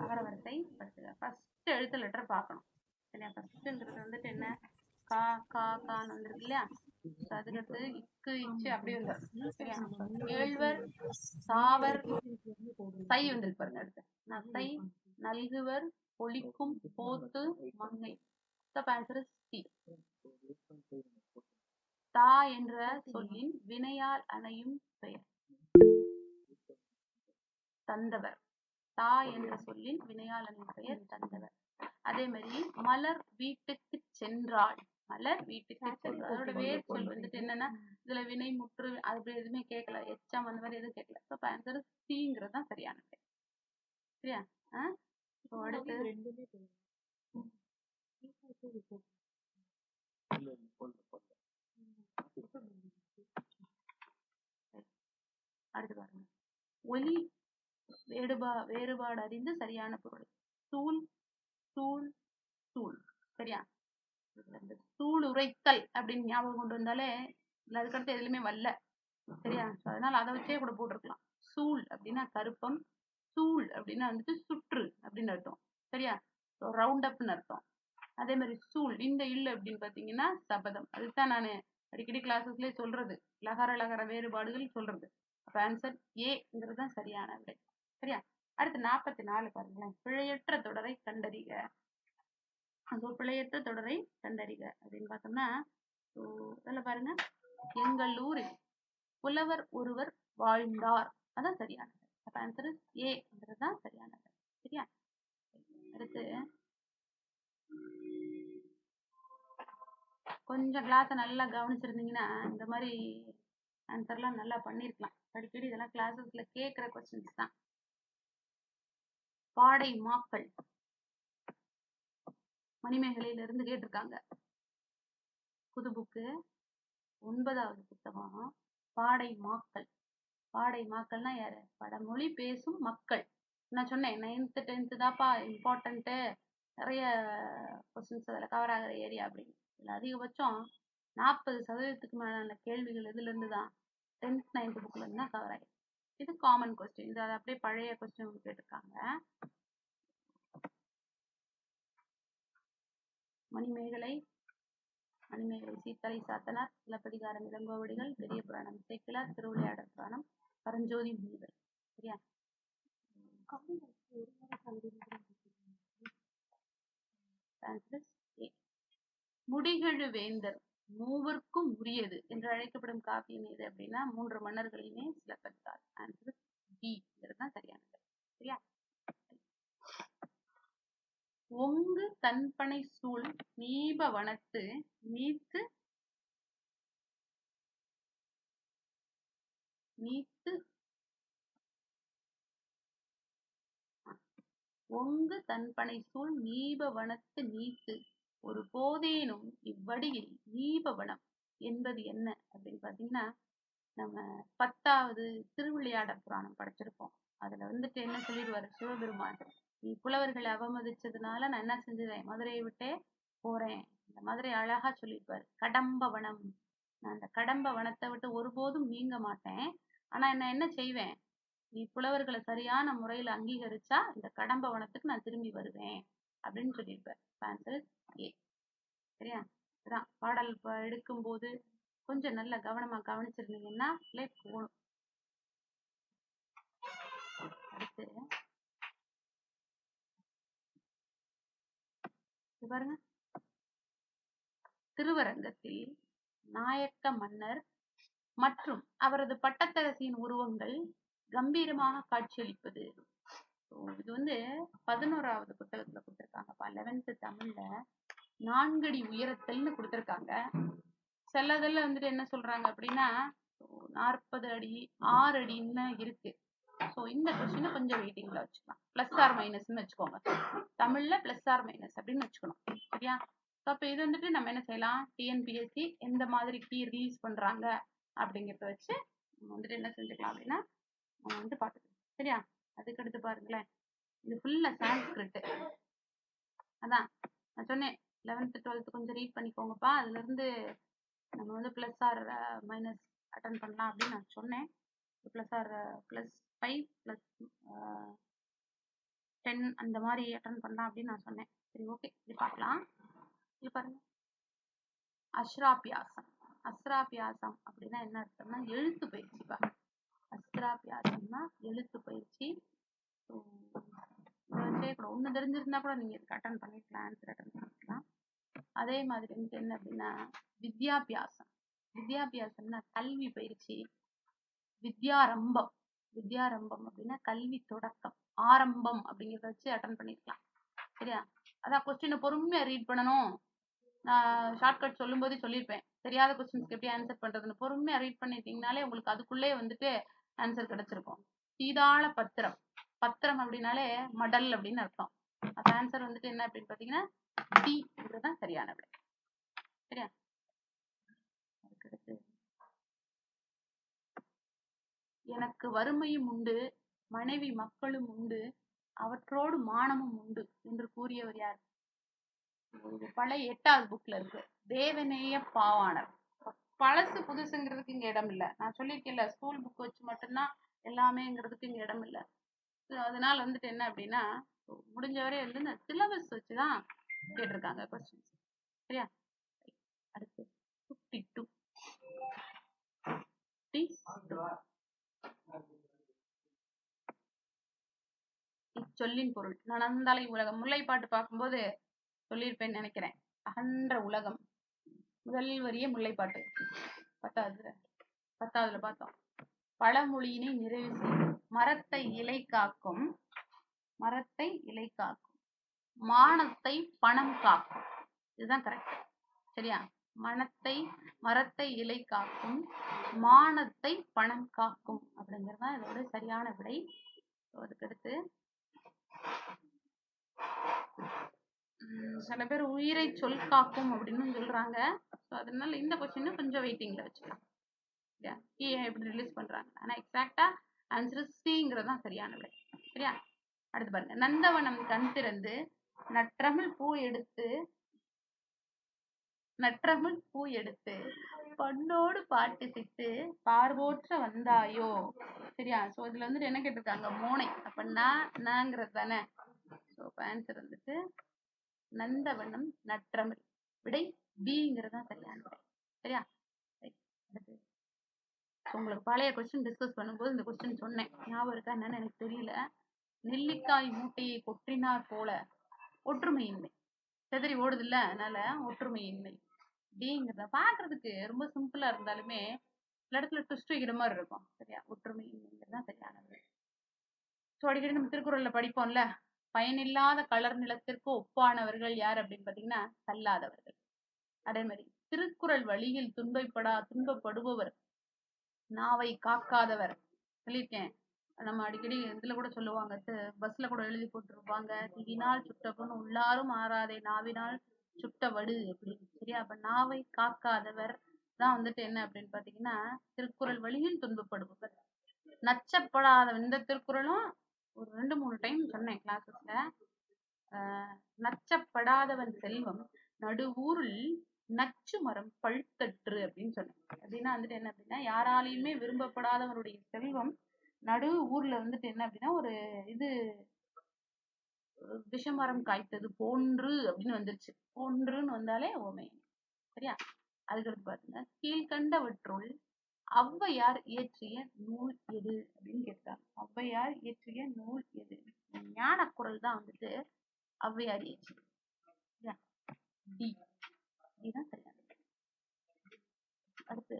அகர வரிசை படுத்துக. ஃபர்ஸ்ட் எழுத்து லெட்டர் பார்க்கணும். சரியா? ஃபர்ஸ்ட்ங்கிறது வந்துட்டு என்ன, கா கா கான்னு வந்துருக்கு இல்லையா? அதுக்கடுத்து இக்கு இச்சு அப்படி வந்துடும். சரியா? கேழ்வர் சாவர் தை வந்துருக்கு பாருங்க. அடுத்து நத்தை நல்குவர் பொலிக்கும் போத்து மங்கை. தா என்ற சொல்லின் வினையால் அணையும் பெயர் தந்தவர். தா என்ற சொல்லின் வினையால் அணையும் பெயர் தந்தவர். அதே மாதிரி மலர் வீட்டுக்கு சென்றாள். மலர் வீட்டுக்கு சென்றாள். அதோட வேர் சொல் வந்துட்டு என்னன்னா இதுல வினை முற்று அப்படி எதுவுமே கேட்கல, எச்சம் அந்த மாதிரி எதுவும் கேட்கல. ஸோ ஆன்சர் சிங்கிறது தான் சரியானது. சரியா? அடுத்து அடுத்து பாருங்க, ஒலி வேறுபாடு அறிந்து சரியான பொருள். தூள் தூள் தூள். சரியா? தூள் உரைத்தல் அப்படின்னு ஞாபகம் கொண்டு வந்தாலே அதுக்கடுத்து எதுலையுமே வரல. சரியா? அதனால அதை வச்சே கூட போட்டிருக்கலாம். சூள் அப்படின்னா கருப்பம், சூள் அப்படின்னா வந்துட்டு சுற்று அப்படின்னு அர்த்தம். சரியா? ரவுண்ட் அப்னு அர்த்தம். அதே மாதிரி சூள் இந்த இல்லு அப்படின்னு பாத்தீங்கன்னா சபதம். அதுதான் நான் அடிக்கடி கிளாஸஸ்லயே சொல்றது, லகர லகர வேறுபாடுகள் சொல்றது. அப்ப ஆன்சர் ஏங்கிறது தான் சரியான விடை. சரியா? அடுத்து 44 பாருங்களேன். பிழையற்ற தொடரை கண்டறிக. அந்த பிழையற்ற தொடரை கண்டறிக அப்படின்னு பார்த்தோம்னா இதுல பாருங்க, எங்கள் ஊரில் புலவர் ஒருவர் வாழ்ந்தார். அதான் சரியானது. அப்ப ஆன்சர் ஏங்கிறது தான் சரியானது. சரியா? அடுத்து கொஞ்சம் கிளாஸை நல்லா கவனிச்சிருந்தீங்கன்னா இந்த மாதிரி ஆன்சர்லாம் நல்லா பண்ணிருக்கலாம். அடிக்கடி இதெல்லாம் கிளாஸஸ்ல கேட்கிற கொஸ்டின்ஸ் தான். பாடை மாக்கள் மணிமேகலையில இருந்து கேட்டிருக்காங்க. புது புக்கு 9வது புத்தகம் பாடை மாக்கள். பாடை மாக்கள்னா யாரு? வடமொழி பேசும் மக்கள். நான் சொன்னேன் 9th 10th தான்ப்பா இம்பார்ட்டன்ட்டு, நிறைய கொஸ்டின்ஸ் அதில் கவர் ஆகிற ஏரியா அப்படின்னு. இதில் அதிகபட்சம் 40% மேலான கேள்விகள் இதுல இருந்து தான் 10th 9th புக்ல இருந்து தான் கவர் ஆகிடும். இது காமன் கொஸ்டின். இது அதை அப்படியே பழைய கொஸ்டின் கேட்டிருக்காங்க. மணிமேகலை சீத்தலை சாத்தனார், சிலப்பதிகாரம் இளங்கோவடிகள், பெரிய புராணம் சேக்கிழார், திருவிளையாடல் புராணம் பரஞ்சோதி முனிவர். சரியா? முடிகழு வேந்தர் மூவர்க்கும் உரியது என்று அழைக்கப்படும் காப்பியம் எது அப்படின்னா 3 மன்னர்களையுமே சிலப்பதிகாரம். ஆன்சர் பி தான் சரியானது. சரியா? ஒங்கு தன்பனை சூழ் நீப வனத்து நீத்து நீத்து ஒங்கு தன்பனை சூழ் நீப வனத்து நீத்து ஒரு போதேனும் இவ்வடியில் நீபவனம் என்பது என்ன அப்படின்னு பாத்தீங்கன்னா, நம்ம 10வது திருவிளையாடற் புராணம் படிச்சிருப்போம். அதுல வந்துட்டு என்ன சொல்லிடுவாரு சிவபெருமான், நீ புலவர்களை அவமதிச்சதுனால நான் என்ன செஞ்சுவேன், மதுரையை விட்டே போறேன். இந்த மதுரை அழகா சொல்லியிருப்பாரு, கடம்ப வனம். நான் அந்த கடம்ப வனத்தை விட்டு ஒருபோதும் நீங்க மாட்டேன். ஆனா என்ன செய்வேன், நீ புலவர்களை சரியான முறையில அங்கீகரிச்சா இந்த கடம்ப வனத்துக்கு நான் திரும்பி வருவேன் அப்படின்னு சொல்லியிருப்பார். Answer A. சரியா? இதான் பாடல் எடுக்கும்போது கொஞ்சம் நல்ல கவனமா கவனிச்சிருந்தீங்கன்னா போகணும். அடுத்து பாருங்க, திருவரங்கத்தில் நாயக்க மன்னர் மற்றும் அவரது பட்டத்தரசியின் உருவங்கள் கம்பீரமாக காட்சியளிப்பது. இது வந்து 11வது புத்தகத்துல கொடுத்திருக்காங்கப்பா. 11th தமிழ்ல 4 அடி உயரத்தில்னு கொடுத்திருக்காங்க. சிலதுல வந்துட்டு என்ன சொல்றாங்க அப்படின்னா 40 அடி 6 அடின்னு இருக்கு. ஸோ இந்த கொஸ்டினை கொஞ்சம் வெயிட்டிங்ல வச்சுக்கலாம். பிளஸ் ஆர் மைனஸ்ன்னு வச்சுக்கோங்க. தமிழ்ல பிளஸ் ஆர் மைனஸ் அப்படின்னு வச்சுக்கணும். சரியா? ஸோ அப்போ இது வந்துட்டு நம்ம என்ன செய்யலாம், டிஎன்பிஎஸ்சி எந்த மாதிரி கீ ரிலீஸ் பண்றாங்க அப்படிங்கிறத வச்சு நம்ம வந்துட்டு என்ன செஞ்சுக்கலாம் அப்படின்னா நம்ம வந்து பார்த்துக்கலாம். சரியா? அதுக்கடுத்து பாருங்களேன், இது ஃபுல்லா சான்ஸ்கிரிட். அதான் நான் சொன்னேன் 11th 12th கொஞ்சம் ரீட் பண்ணிக்கோங்கப்பா. அதுல இருந்து நம்ம வந்து பிளஸ் ஆர் மைனஸ் அட்டன் பண்ணலாம் அப்படின்னு நான் சொன்னேன். பிளஸ் ஆர் +5 +10 அந்த மாதிரி அட்டன் பண்ணலாம் அப்படின்னு நான் சொன்னேன். சரி, ஓகே, இது பார்க்கலாம். இது பாருங்க, அஸ்ராபியாசம். அஸ்ராபியாசம் அப்படின்னா என்ன அர்த்தம்னா எழுத்து பயிற்சிப்பா. அஸ்ராபியாசம்னா எழுத்து பயிற்சி. கூட ஒண்ணு தெரிஞ்சிருந்தா கூட நீங்க இதுக்கு அட்டன் பண்ணிக்கலாம், ஆன்சர் அட்டன் பண்ணிக்கலாம். அதே மாதிரி வந்து என்ன அப்படின்னா வித்யாபியாசம். வித்யாபியாசம்னா கல்வி பயிற்சி. வித்யாரம்பம். வித்யாரம்பம் அப்படின்னா கல்வி தொடக்கம், ஆரம்பம் அப்படிங்கிறத வச்சு அட்டன் பண்ணிருக்கலாம். சரியா? அதான் கொஸ்டினை பொறுமையா ரீட் பண்ணணும். நான் ஷார்ட்கட் சொல்லும் போது சொல்லியிருப்பேன், தெரியாத கொஸ்டின்ஸ்க்கு எப்படி ஆன்சர் பண்றதுன்னு பொறுமையா ரீட் பண்ணிட்டீங்கனாலே உங்களுக்கு அதுக்குள்ளே வந்துட்டு ஆன்சர் கிடைச்சிருக்கும். சீதாள பத்திரம். பத்திரம் அப்படின்னாலே மடல் அப்படின்னு அர்த்தம். அப்ப ஆன்சர் வந்துட்டு என்ன அப்படின்னு பாத்தீங்கன்னா டி தான் சரியான விடை. சரியா? அதுக்கடுத்து எனக்கு வறுமையும் உண்டு, மனைவி மக்களும் உண்டு, அவற்றோடு மானமும் உண்டு என்று கூறியவர் யார்? பழைய 8வது புக்ல இருக்கு, தேவநேய பாவாணர். பழசு புதுசுங்கிறதுக்கு இங்க இடம் இல்லை. நான் சொல்லியிருக்கேன்ல, ஸ்கூல் புக் வச்சு மட்டும்தான் எல்லாமேங்கிறதுக்கு இங்க இடம் இல்லை. அதனால வந்துட்டு என்ன அப்படின்னா முடிஞ்சவரை வந்து இந்த சிலபஸ் வச்சுதான் கேட்டிருக்காங்க கொஸ்டின்ஸ். சரியா? அடுத்து 52. இச்சொல்லின் பொருள். நனந்தலை உலகம். முல்லைப்பாட்டு பார்க்கும்போது சொல்லியிருப்பேன்னு நினைக்கிறேன். அகன்ற உலகம் முதல் வரிய முல்லைப்பாட்டு 10வதுல பார்த்தோம். பழமொழியினை நிறைவு செய்து மரத்தை இலை காக்கும், மரத்தை இலை காக்கும், மானத்தை பணம் காக்கும். இதுதான் கரெக்ட். சரியா? மரத்தை இலை காக்கும், மானத்தை பணம் காக்கும் அப்படிங்கிறதுதான் இதோட சரியான விடை. அதுக்கடுத்து சில பேர் உயிரை சொல் காக்கும் அப்படின்னு சொல்றாங்க. ஸோ அதனால இந்த கொஸ்டின் கொஞ்சம் வெயிட்டிங்ல வச்சுக்கலாம். எப்படி ரிலீஸ் பண்றாங்க, ஆனா எக்ஸாக்டா ஆன்சர் சிங்கிறதான் சரியான விடை. சரியா? அடுத்து பாருங்க, நந்தவனம் கண் திறந்து நற்றமிழ் பூ எடுத்து பண்ணோடு பாட்டுசித்து பார்வோற்ற வந்தாயோ. சரியா? ஸோ இதுல வந்துட்டு என்ன கேட்டிருக்காங்க, மோனை. அப்ப நாங்கிறது தானே. ஸோ ஆன்சர் வந்துட்டு நந்தவனம் நற்றமிழ். விடை பிங்கிறதான் சரியான விடை. சரியா? உங்களுக்கு பழைய கொஸ்டின் டிஸ்கஸ் பண்ணும்போது இந்த கொஸ்டின் சொன்னேன், ஞாபகம் இருக்கா என்னன்னு எனக்கு தெரியல. நெல்லிக்காய் மூட்டையை கொற்றினார் போல ஒற்றுமையின்மை. செதறி ஓடுது இல்ல, அதனால ஒற்றுமையின்மை. அப்படிங்கிறத பாக்குறதுக்கு ரொம்ப சிம்பிளா இருந்தாலுமே சில இடத்துல ட்விஸ்ட் வைக்கிற மாதிரி இருக்கும். சரியா? ஒற்றுமையின்மைங்கிறது தான் சரியானது. ஸோ அடிக்கடி நம்ம திருக்குறள்ல படிப்போம்ல, பயனில்லாத கலர் நிலத்திற்கு ஒப்பானவர்கள் யார் அப்படின்னு பாத்தீங்கன்னா கல்லாதவர்கள். அதே மாதிரி திருக்குறள் வழியில் துன்பப்படுபவர், நாவை காக்காதவர். சொல்லியிருக்கேன், நம்ம அடிக்கடி இதுல கூட சொல்லுவாங்க, பஸ்ல கூட எழுதி போட்டிருப்பாங்க, தீயினால் சுட்டபுண் உள்ளாரும் ஆறாதே நாவினால் சுட்டவடு அப்படின்னு. சரியா? அப்ப நாவை காக்காதவர் தான் வந்துட்டு என்ன அப்படின்னு பாத்தீங்கன்னா திருக்குறள் வழியில் துன்பப்படுபவர். நச்சப்படாதவன், இந்த திருக்குறளும் ஒரு 2-3 டைம் சொன்னேன் கிளாஸஸ்ல. நச்சப்படாதவன் செல்வம் நடுவூரில் நச்சு மரம் பழுத்தற்று அப்படின்னு சொன்னேன். அப்படின்னா வந்துட்டு என்ன அப்படின்னா, யாராலையுமே விரும்பப்படாதவருடைய செல்வம் நடு ஊர்ல வந்துட்டு என்ன அப்படின்னா ஒரு இது விஷமரம் காய்த்தது போன்று அப்படின்னு வந்துருச்சு. போன்றுன்னு வந்தாலே ஓமை. சரியா? அதுக்கடுத்து பாருங்க, கீழ்கண்டவற்றுள் ஔவையார் இயற்றிய நூல் எது அப்படின்னு கேட்டாங்க. ஔவையார் இயற்றிய நூல் எது? ஞான குரல் தான் வந்துட்டு ஔவையார் இயற்றியது. டி இதுதான் சரியான. அடுத்து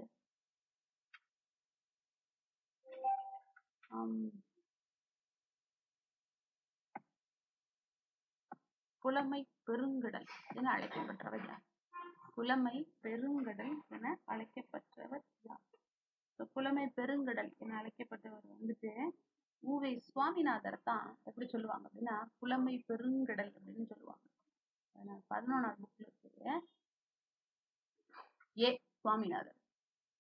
புலமை பெருங்கடல் என அழைக்கப்பட்டவர் யார்? புலமை பெருங்கடல் என அழைக்கப்பட்டவர் யார்? புலமை பெருங்கடல் என அழைக்கப்பட்டவர் வந்துட்டு உ.வே. சுவாமிநாதர் தான். எப்படி சொல்லுவாங்க அப்படின்னா புலமை பெருங்கடல் அப்படின்னு சொல்லுவாங்க. 11ஆம் புக்ல இருக்குது. ஏ சுவாமிநாதர்.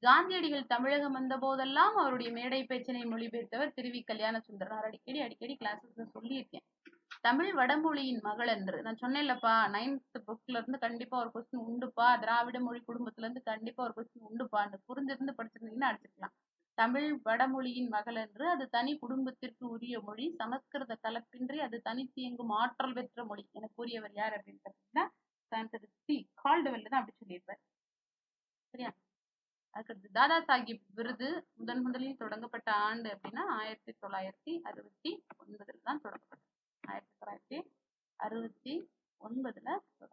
காந்தியடிகள் தமிழகம் வந்த போதெல்லாம் அவருடைய மேடை பேச்சினை மொழிபெயர்த்தவர் திருவி கல்யாண சுந்தரனார். அடிக்கடி கிளாஸஸ்ல சொல்லியிருக்கேன். தமிழ் வடமொழியின் மகள் என்று நான் சொன்னேன்லப்பா, 9th புக்ல இருந்து கண்டிப்பா ஒரு கொஸ்டின் உண்டுப்பா, திராவிட மொழி குடும்பத்துல இருந்து கண்டிப்பா ஒரு கொஸ்டின் உண்டுப்பா. புரிஞ்சிருந்து படிச்சிருந்தீங்கன்னா அடிச்சுக்கலாம். தமிழ் வடமொழியின் மகள் என்று, அது தனி குடும்பத்திற்கு உரிய மொழி, சமஸ்கிருத கலப்பின்றி அது தனித்து இயங்கும் ஆற்றல் பெற்ற மொழி என கூறியவர் யார் அப்படின்னு பார்த்தீங்கன்னா கால்டுவெல் தான் அப்படி சொல்லியிருப்பார். சரியா? அதுக்கடுத்து தாதா சாஹிப் விருது முதலில் தொடங்கப்பட்ட ஆண்டு அப்படின்னா 1969 தான் தொடங்கப்பட்டது. 1969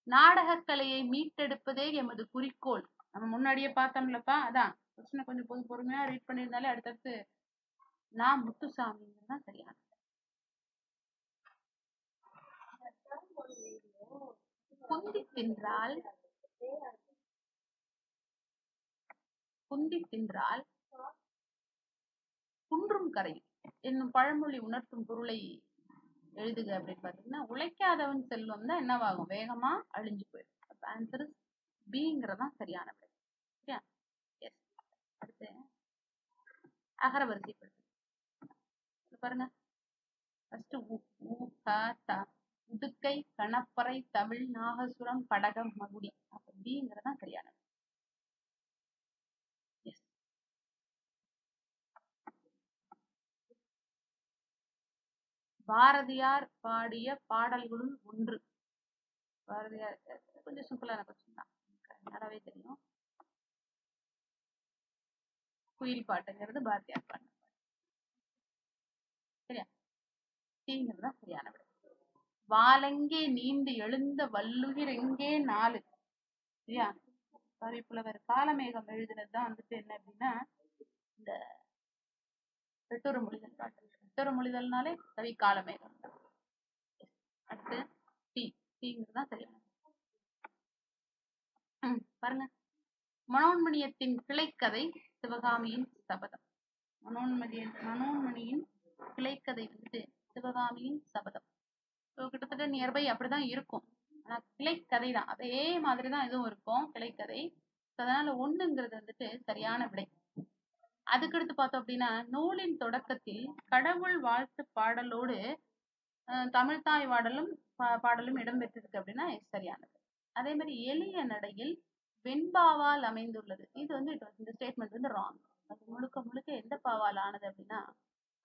நாடகக்கலையை மீட்டெடுப்பதே எமது குறிக்கோள். நம்ம முன்னாடியே பார்த்தோம்லப்பா, அதான் கொஸ்டினை கொஞ்சம் பொறுமையா ரீட் பண்ணியிருந்தாலே அடுத்தடுத்து நான் முத்துசாமி தான் சரியான. குந்தி தின்றால் குன்றும் கரையும் என்னும் பழமொழி உணர்த்தும் பொருளை எழுதுக அப்படின்னு பாத்தீங்கன்னா, உழைக்காதவன் செல்வம் தான் என்னவாகும், வேகமா அழிஞ்சு போயிடும். ஆன்சர் பிங்கிறதான் சரியான விடை. சரியா? எஸ். அடுத்து அகர வரிசைப்படுத்து பாருங்க. ஃபர்ஸ்ட் உடுக்கை, கணப்பறை, தமிழ், நாகசுரம், படகம், மகுடி. அப்ப பிங்கிறதான் சரியான. எஸ். பாரதியார் பாடிய பாடல்களுள் ஒன்று. பாரதியார் கொஞ்சம் சிம்பிளான கொஸ்டின் தான், நல்லாவே தெரியும். குயில் பாட்டுங்கிறது பாரதியார் பாட்டு. சரியா? தீங்கிறதுதான் சரியான விடை. வாலெங்கே நீண்டு எழுந்த வல்லுயிர் எங்கே நாலு. சரியா? புலவர் காலமேகம் எழுதினதுதான் வந்துட்டு என்ன அப்படின்னா இந்த வெட்டொரு மொழிதல் பாட்டு. வெட்டொரு மொழிதல்னாலே கவி காலமேகம். அடுத்து தீங்கிறதுதான் சரியான. பாருங்க, மனோன்மணியத்தின் கிளைக்கதை சிவகாமியின் சபதம். மனோன்மணியின் கிளைக்கதை வந்துட்டு சிவகாமியின் சபதம். கிட்டத்தட்ட நியர்பை அப்படிதான் இருக்கும். ஆனா கிளைக்கதை தான், அதே மாதிரிதான் இதுவும் இருக்கும், கிளைக்கதை. அதனால ஒண்ணுங்கிறது வந்துட்டு சரியான விடை. அதுக்கடுத்து பார்த்தோம் அப்படின்னா, நூலின் தொடக்கத்தில் கடவுள் வாழ்த்து பாடலோடு தமிழ்தாய் பாடலும் இடம்பெற்றிருக்கு அப்படின்னா சரியானது. அதே மாதிரி எளிய நடையில் வெண்பாவால் அமைந்துள்ளது. இது வந்து இந்த ஸ்டேட்மெண்ட் வந்து ராங். அது முழுக்க எந்த பாவால் ஆனது அப்படின்னா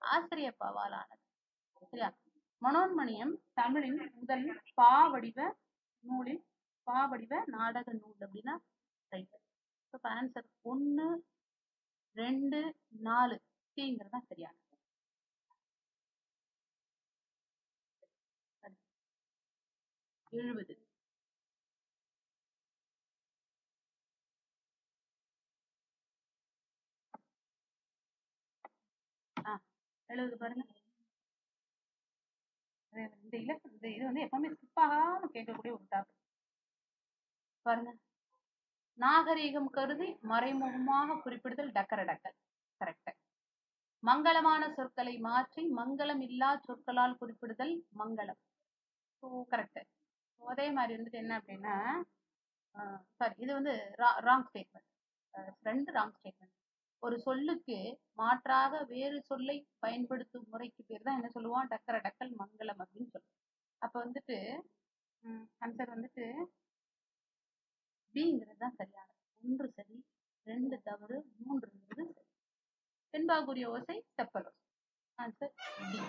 ஆசிரிய பாவால் ஆனது. சரியா? மனோன்மணியம் தமிழின் முதல் பாவடிவ நாடக நூல் அப்படின்னா ரைட். ஆன்சர் 1, 2, 4 தீங்கிறதா சரியானது. 70. எழுது பாருங்க. இந்த இது வந்து எப்பவுமே ஸ்கிப் ஆகாம கேட்கக்கூடிய ஒரு டாபிக் பாருங்க. நாகரீகம் கருதி மறைமுகமாக குறிப்பிடுதல் டக்கர டக்கல். கரெக்ட். மங்களமான சொற்களை மாற்றி மங்களம் இல்லா சொற்களால் குறிப்பிடுதல் மங்களம். கரெக்ட். அதே மாதிரி வந்துட்டு என்ன அப்படின்னா, சாரி, இது வந்து ராங் ஸ்டேட்மெண்ட். ரெண்டு ராங் ஸ்டேட்மெண்ட். ஒரு சொல்லுக்கு மாற்றாக வேறு சொல்லை பயன்படுத்தும் முறைக்கு பேர் தான் என்ன சொல்லுவான், டக்கர டக்கல் மங்களம் அப்படின்னு சொல்லுவோம். அப்ப வந்துட்டு ஆன்சர் வந்துட்டு பிங்கிறது தான் சரியான. 1 சரி, 2 தவறு, 3ங்கிறது சரி. தென்பாகுரிய ஓசை செப்பல் ஓசை. Answer D.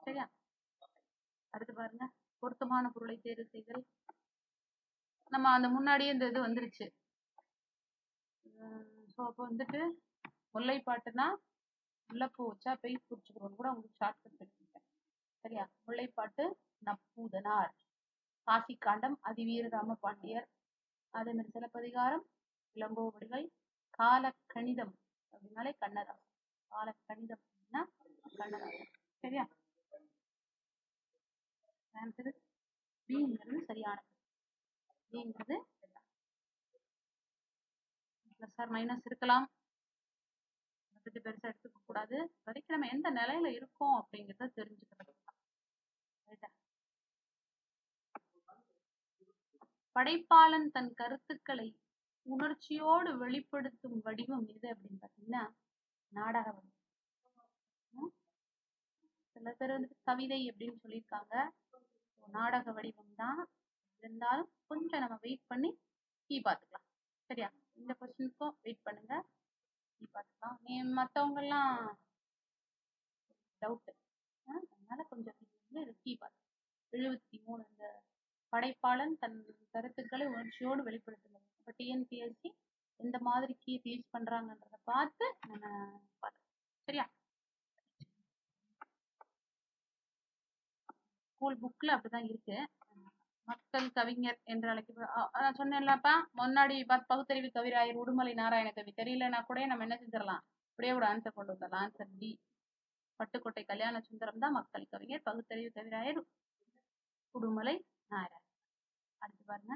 சரியா? அடுத்து பாருங்க, பொருத்தமான பொருளை தேர்வு செய்தல். நம்ம அந்த முன்னாடியே இந்த இது வந்துருச்சு. ஸோ அப்போ வந்துட்டு முல்லைப்பாட்டுனா முல்லைப்பூ வச்சா பெய் குறிச்சுக்கிறோன்னு கூட உங்களுக்கு ஷார்ட்கட் சொல்லியிருக்கேன். சரியா? முல்லைப்பாட்டு நப்பூதனார், காசிக்காண்டம் அதிவீர ராமபாண்டியர், அதே மாதிரி சிலப்பதிகாரம் இளங்கோவடிகள், காலக்கணிதம் அப்படின்னாலே கண்ணதாசன். காலக்கணிதம் அப்படின்னா கண்ணதாசன். சரியா? ஆன்சர் பிங்கிறது சரியானது. பிங்கிறது பிளஸ் ஆர் மைனஸ் இருக்கலாம், பத்தி பெருசா எடுத்துக்க கூடாது. வரைக்கும் நம்ம எந்த நிலையில இருக்கோம் அப்படிங்கிறத தெரிஞ்சுக்கிறது. படைப்பாளன் தன் கருத்துக்களை உணர்ச்சியோடு வெளிப்படுத்தும் வடிவம் எது அப்படின்னு பாத்தீங்கன்னா நாடக வடிவம். சில பேர் வந்து கவிதை அப்படின்னு சொல்லியிருக்காங்க. நாடக வடிவம் தான். இருந்தாலும் கொஞ்சம் நம்ம வெயிட் பண்ணி கீ பார்த்துக்கலாம். சரியா? இந்த கொஸ்டினுக்கும் வெயிட் பண்ணுங்க, கீ பார்த்துக்கலாம். மற்றவங்க எல்லாம் டவுட், அதனால கொஞ்சம் கீ பார்த்து 73 இந்த படைப்பாளன் தன் கருத்துக்களை உணர்ச்சியோடு வெளிப்படுத்துகிறது. இப்போ டிஎன்பிஎஸ்சி எந்த மாதிரி கீஸ் யூஸ் பண்றாங்கன்றத பார்த்து நம்ம பார்க்கலாம். சரியா? ஸ்கூல் புக்ல அப்படிதான் இருக்கு. மக்கள் கவிஞர் என்று அழைக்கப்படும் சொன்னேன்லப்பா முன்னாடி பகுத்தறிவு கவிராயர் உடுமலை நாராயண கவி. தெரியலன்னா கூட நம்ம என்ன செஞ்சிடலாம், அப்படியே ஒரு ஆன்சர் கொண்டு வந்துடலாம். Answer D. பட்டுக்கோட்டை கல்யாண சுந்தரம் தான் மக்கள் கவிஞர், பகுத்தறிவு கவிராயர் உடுமலை நாராயணன். அடுத்து பாருங்க,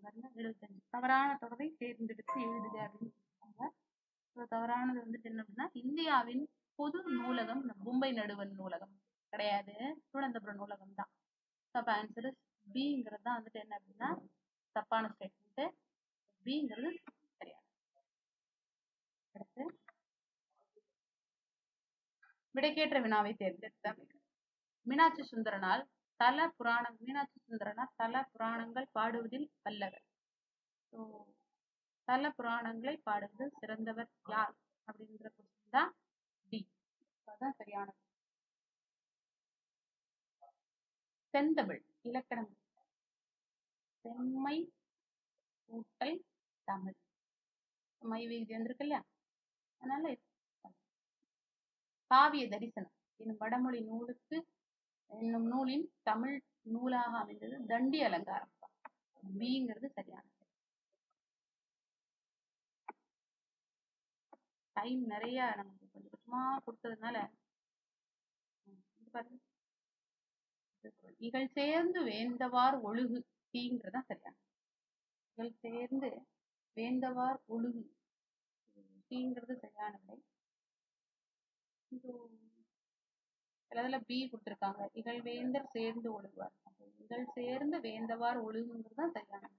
பாருங்க 75 தவறான தொடரை தேர்ந்தெடுத்து எழுதுக அப்படின்னு சொல்லியிருக்காங்க. தவறானது வந்துட்டு என்ன அப்படின்னா, இந்தியாவின் பொது நூலகம் மும்பை நடுவன் நூலகம் கிடையாது, திருவனந்தபுரம் நூலகம் தான். அப்ப ஆன்சர் பிங்கிறது தான் வந்துட்டு என்ன அப்படின்னா தப்பான ஸ்டேட்மெண்ட். பிங்கிறது கிடையாது. அடுத்து விடைக்கேற்ற வினாவை தேர்ந்தெடுத்த மீனாட்சி சுந்தரனால் தல புராணங்கள் பாடுவதில் வல்லவர். தல புராணங்களை பாடுவதில் சிறந்தவர் யார் அப்படின்ற கொஸ்டின் தான் டி. அதுதான் சரியானது. செந்தமிழ் இலக்கணம் செம்மை கூட்டல் தமிழ். மை விகுதி வந்திருக்கு இல்லையா, அதனால காவிய தரிசனம் என்னும் வடமொழி நூலுக்கு என்னும் நூலின் தமிழ் நூலாக அமைந்தது தண்டி அலங்காரம். பிங்கிறது சரியானது. டைம் நிறைய நமக்கு கொஞ்சம் கொஞ்சமா கொடுத்ததுனால இகழ் சேர்ந்து வேந்தவார் ஒழுகு தீங்கிறதா சரியானது. இகழ் சேர்ந்து வேந்தவார் ஒழுகு தீங்கிறது சரியான விடை. சிலதுல பி கொடுத்துருக்காங்க, இகழ்வேந்தர் சேர்ந்து ஒழுகுவார். இகழ் சேர்ந்து வேந்தவார் ஒழுகுங்கிறது தான் சரியானது.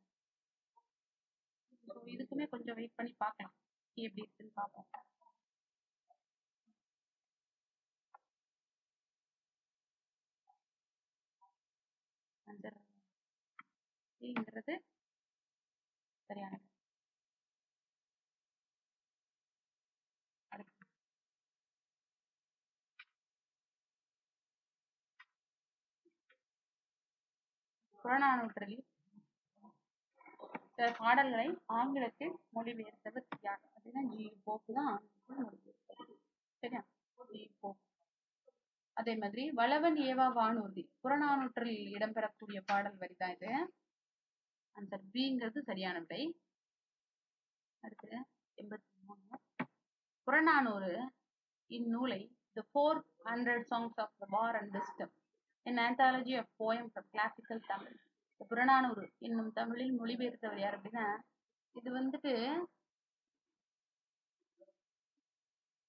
இதுக்குமே கொஞ்சம் வெயிட் பண்ணி பார்க்கலாம் எப்படி இருக்குன்னு பார்ப்போம். அப்படிங்கிறது சரியானது. புறநானூற்றில் சில பாடல்களை ஆங்கிலத்தில் மொழிபெயர்த்தவர் யார் அப்படின்னா ஜி போப்பு தான் ஆங்கிலத்தில் மொழிபெயர்த்தவர். சரியா? G Pope. அதே மாதிரி வளவன் ஏவா வானூர்தி புறநானூற்றில் இடம்பெறக்கூடிய பாடல் வரிதான் இது. ஆன்சர் பிங்கிறது சரியான விடை. அடுத்து 83 புறநானூறு இந்நூலை The 400 Songs of the War and Wisdom, an anthology of poems from classical Tamil. Purananuru என்னும் தமிழில் மொழிபெயர்த்தவர் யார் அப்படின்னா, இது வந்துட்டு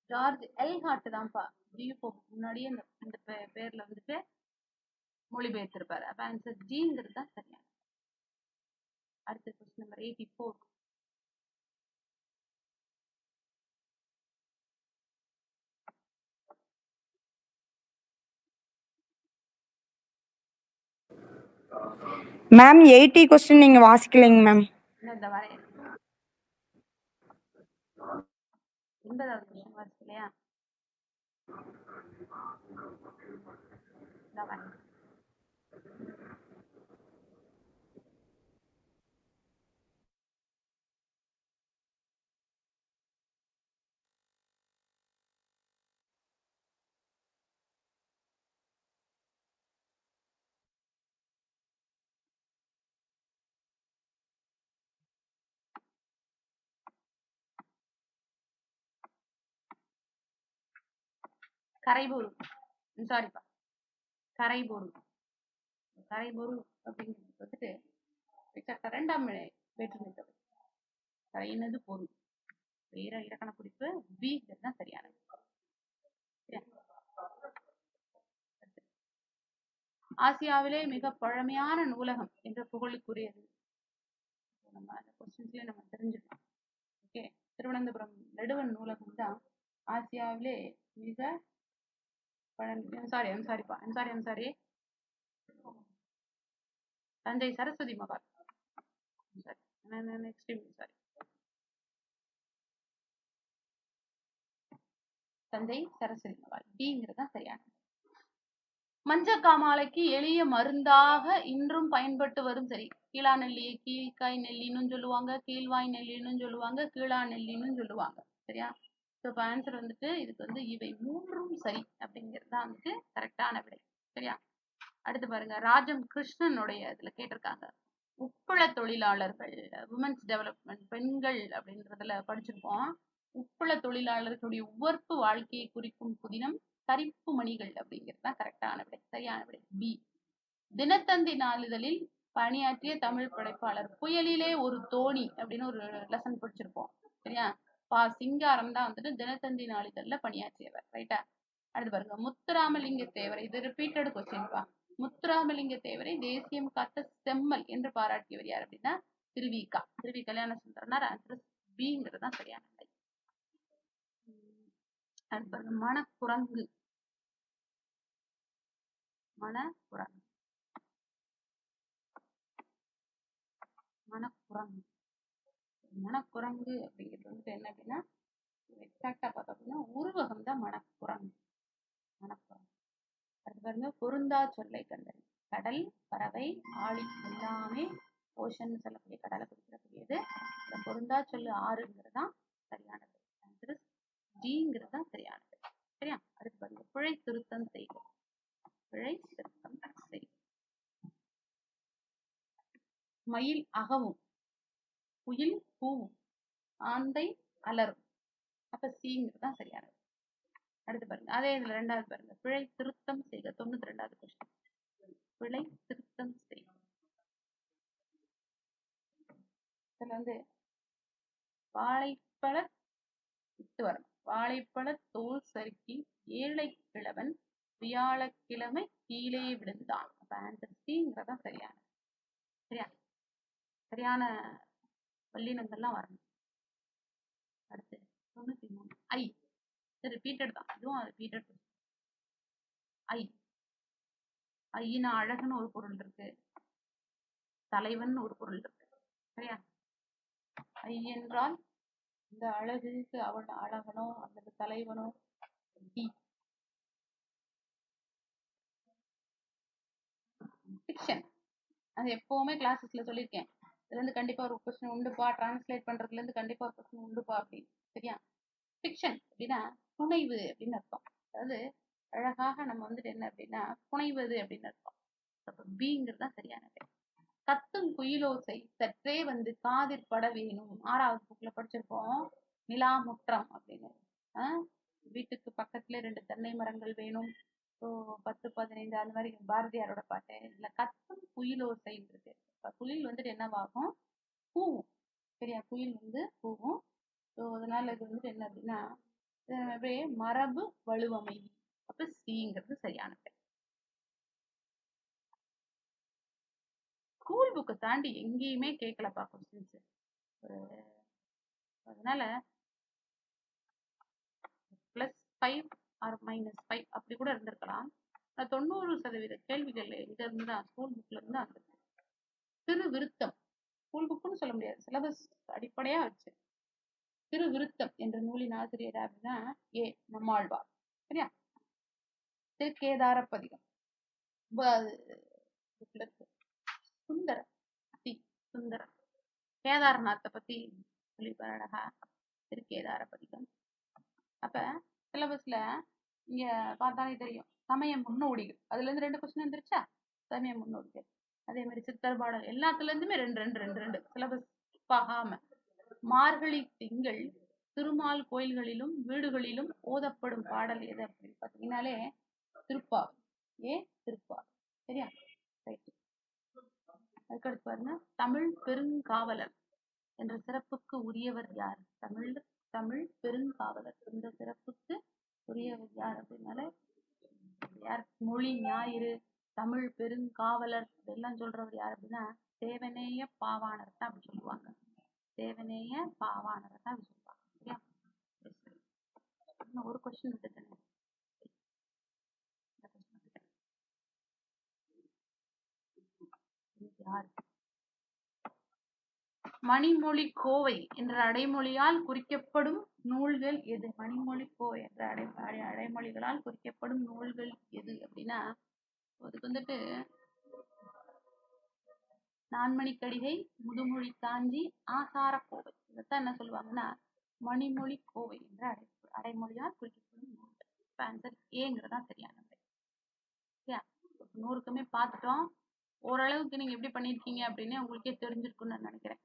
ஜார்ஜ் எல்ஹார்ட் தான்ப்பா. ஜியூ முன்னாடியே இந்த பேர்ல வந்துட்டு மொழிபெயர்த்திருப்பாரு. அப்ப ஆன்சர் ஜிங்கிறது தான் சரியான. அடுத்த கொஸ்டின் நம்பர் 84. மேம் 80 கொஸ்டின் நீங்க வாசிக்கலைங்க மேம். இந்த வரேன் 80வது கொஸ்டின் வாசிக்கலையா? இந்த வரேன். கரைபொரு, சாரிப்பா, கரைபொரு. கரைபொரு அப்படிங்கிறது வந்துட்டு இரண்டாம் வேற்றுமை தொகை. கரையினது பொருள். வேற இலக்கண குறிப்பு பி தான் சரியானது. ஆசியாவிலே மிக பழமையான நூலகம் என்ற புகழுக்குரியது. நம்ம அந்த கொஸ்டின்ஸ்ல நம்ம தெரிஞ்சுக்கலாம். ஓகே, திருவனந்தபுரம் நெடுவன் நூலகம் தான் ஆசியாவிலே மிக தஞ்சை சரஸ்வதி மகால். தஞ்சை சரஸ்வதி மகால் டிங்கிறது சரியான. மஞ்சக்காமாலைக்கு எளிய மருந்தாக இன்றும் பயன்பட்டு வரும் சரி. கீழா நெல்லியை கீழ்காய் நெல்லின்னு சொல்லுவாங்க, கீழ்வாய் நெல்லின்னு சொல்லுவாங்க, கீழா நெல்லின்னு சொல்லுவாங்க. சரியா? ஸோ இப்போ ஆன்சர் வந்துட்டு இதுக்கு வந்து இவை மூன்றும் சரி அப்படிங்கிறது தான் வந்துட்டு கரெக்டான விடை. சரியா? அடுத்து பாருங்க, ராஜம் கிருஷ்ணனுடைய இதுல கேட்டிருக்காங்க. உப்பள தொழிலாளர்கள், உமன்ஸ் டெவலப்மெண்ட், பெண்கள் அப்படின்றதுல படிச்சிருப்போம். உப்பள தொழிலாளர்களுடைய உவர்ப்பு வாழ்க்கையை குறிக்கும் புதினம் கரிப்பு மணிகள் அப்படிங்கிறது தான் கரெக்டான விடை. சரியான விடை பி. தினத்தந்தி நாளிதழில் பணியாற்றிய தமிழ் படைப்பாளர். புயலிலே ஒரு தோணி அப்படின்னு ஒரு லெசன் படிச்சிருப்போம். சரியா? சிங்காரம் தான் வந்துட்டு தினத்தந்தி நாளிதழ்ல பணியாற்றியவர். ரைட்டா? அடுத்து பாருங்க, முத்துராமலிங்க தேவரை, இது ரிப்பீட்டட் கொஸ்டின்பா. முத்துராமலிங்க தேவரை தேசியம் காத்த செம்மல் என்று பாராட்டியவர் யார் அப்படின்னா திருவிக. கல்யாண சுந்தரனார். ஆன்சர் பிங்கிறது தான் சரியான விடை. அடுத்து பாருங்க, மணக்குரங்கு. மணக்குரங்கு மணக்குரங்கு அப்படிங்கிறது வந்துட்டு என்ன அப்படின்னா, எக்ஸாக்டா பார்த்தோம் அப்படின்னா உருவகம் தான் மணக்குரங்கு. அது பாருங்க, பொருந்தா சொல்லை கண்டது. கடல், பறவை, ஆழி எல்லாமே ஓஷன் சொல்லக்கூடிய கடலை குறிப்பிடக்கூடியது. பொருந்தா சொல்லு ஆறுங்கிறது தான் சரியானது. ஆன்சர் டிங்கிறது தான் சரியானது. சரியா? அடுத்து பாருங்க, பிழை திருத்தம் செய்க. மயில் அகவும், குயில் பூவும், ஆந்தை அலரும். அப்ப சிங்கிறது தான் சரியானது. அடுத்து பாருங்க, அதே இதுல ரெண்டாவது பாருங்க, பிழை திருத்தம் செய்க. 92வது கொஸ்டின். பிழை திருத்தம் செய்க. இதுல வந்து வாழைப்பழ விட்டு வரணும். வாழைப்பழ தோல் சறுக்கி ஏழை கிழவன் வியாழக்கிழமை கீழே விழுந்தான். அப்ப ஆன்சர் சிங்கிறதா சரியான. சரியா? சரியான வல்லினங்கள்லாம் வரணும். அடுத்து 93 ஐ. ரிப்பீட்டட் தான், இதுவும் ரிப்பீட்டட். ஐயின அழகுன்னு ஒரு பொருள் இருக்கு, தலைவன் ஒரு பொருள் இருக்கு. சரியா? ஐ என்றால் இந்த அழகுக்கு அவன் அழகனோ அல்லது தலைவனோ. டி. ஃபிக்ஷன். அது எப்பவுமே கிளாஸஸ்ல சொல்லியிருக்கேன். இதுல இருந்து கண்டிப்பா ஒரு கொஸ்டின் உண்டுப்பா, டிரான்ஸ்லேட் பண்றதுல இருந்து கண்டிப்பா ஒரு கொஸ்டின் உண்டுப்பா அப்படின்னு. சரியா? ஃபிக்ஷன் அப்படின்னா புனைவு அப்படின்னு அர்த்தம். அதாவது அழகாக நம்ம வந்துட்டு என்ன அப்படின்னா புனைவது அப்படின்னு அர்த்தம். அப்ப பிங்கிறது தான் சரியானது. கத்தும் குயிலோசை சற்றே வந்து காதிற்பட வேணும். 6வது புக்ல படிச்சிருப்போம், நிலாமுற்றம் அப்படின்னு. வீட்டுக்கு பக்கத்துல 2 தென்னை மரங்கள் வேணும். ஸோ 10, 15 அந்த மாதிரி பாரதியாரோட பாட்டு. இதுல கத்தும் குயிலோசைன்னு இருக்கு. குயில் வந்துட்டு என்னவாகும்? பூவும். சரியா? குயில் வந்து பூவும். ஸோ அதனால இது வந்துட்டு என்ன அப்படின்னா அப்படியே மரபு வலுவமை. அப்ப சிங்கிறது சரியான பேர். ஸ்கூல் புக்கை தாண்டி எங்கேயுமே கேட்கலப்பா கொஸ்டின்ஸ். அதனால +5 ஆர் -5 அப்படி கூட இருந்திருக்கலாம். 90% கேள்விகள் இங்க இருந்து தான், ஸ்கூல் புக்ல இருந்து தான் வந்திருக்கு. திருவிருத்தம் ஸ்கூல் புக்குன்னு சொல்ல முடியாது, சிலபஸ் அடிப்படையா வச்சு. திருவிருத்தம் என்ற நூலின் ஆசிரியர் அப்படின்னா நம்மாழ்வார். சரியா? திருக்கேதார பதிகம் சுந்தரம் சுந்தரம் கேதார்நாத்தை பத்தி சொல்லியிருப்பார் அழகா. திருக்கேதார பதிகம். அப்ப சிலபஸ்ல இங்க பார்த்தாலே தெரியும், சமய முன்னோடிகள் அதுல இருந்து 2 கொஸ்டின் வந்துருச்சா? சமய முன்னோடிகள். அதே மாதிரி சித்தர் பாடல் எல்லாத்துல இருந்துமே 2 சிலபஸ் பாகாம. மார்கழி திங்கள் திருமால் கோயில்களிலும் வீடுகளிலும் ஓதப்படும் பாடல் எது அப்படின்னு பாத்தீங்கன்னாலே திருப்பாவை. திருப்பாவை. சரியா? ரைட். அதுக்கடுத்து பாருங்க, தமிழ் பெருங்காவலர் என்ற சிறப்புக்கு உரியவர் யார்? தமிழ் பெருங்காவலர் என்ற சிறப்புக்கு உரியவர் யார் அப்படின்னால யார்? மொழி ஞாயிறு, தமிழ் பெருங்காவலர் இதெல்லாம் சொல்றவர் யார் அப்படின்னா தேவநேய பாவாணர் தான் அப்படி சொல்லுவாங்க. தேவநேய பாவாணர் தான் அப்படி சொல்லுவாங்க. சரியா? ஒரு கொஸ்டின் விட்டுட்டேன். யார்? மணிமொழி கோவை என்ற அடைமொழியால் குறிக்கப்படும் நூல்கள் எது? மணிமொழி கோவை என்ற அடைமொழிகளால் குறிக்கப்படும் நூல்கள் எது அப்படின்னா அதுக்கு வந்துட்டு நான்மணிக்கடிகை, முதுமொழி காஞ்சி, ஆசார கோவை. இதைத்தான் என்ன சொல்லுவாங்கன்னா மணிமொழி கோவை என்ற அடைமொழியால் குறிக்கப்படும் நூல்கள். இப்ப ஆன்சர் ஏங்கிறதா சரியான. 100க்குமே பார்த்துட்டோம். ஓரளவுக்கு நீங்க எப்படி பண்ணிருக்கீங்க அப்படின்னு உங்களுக்கே தெரிஞ்சிருக்கும்னு நான் நினைக்கிறேன்.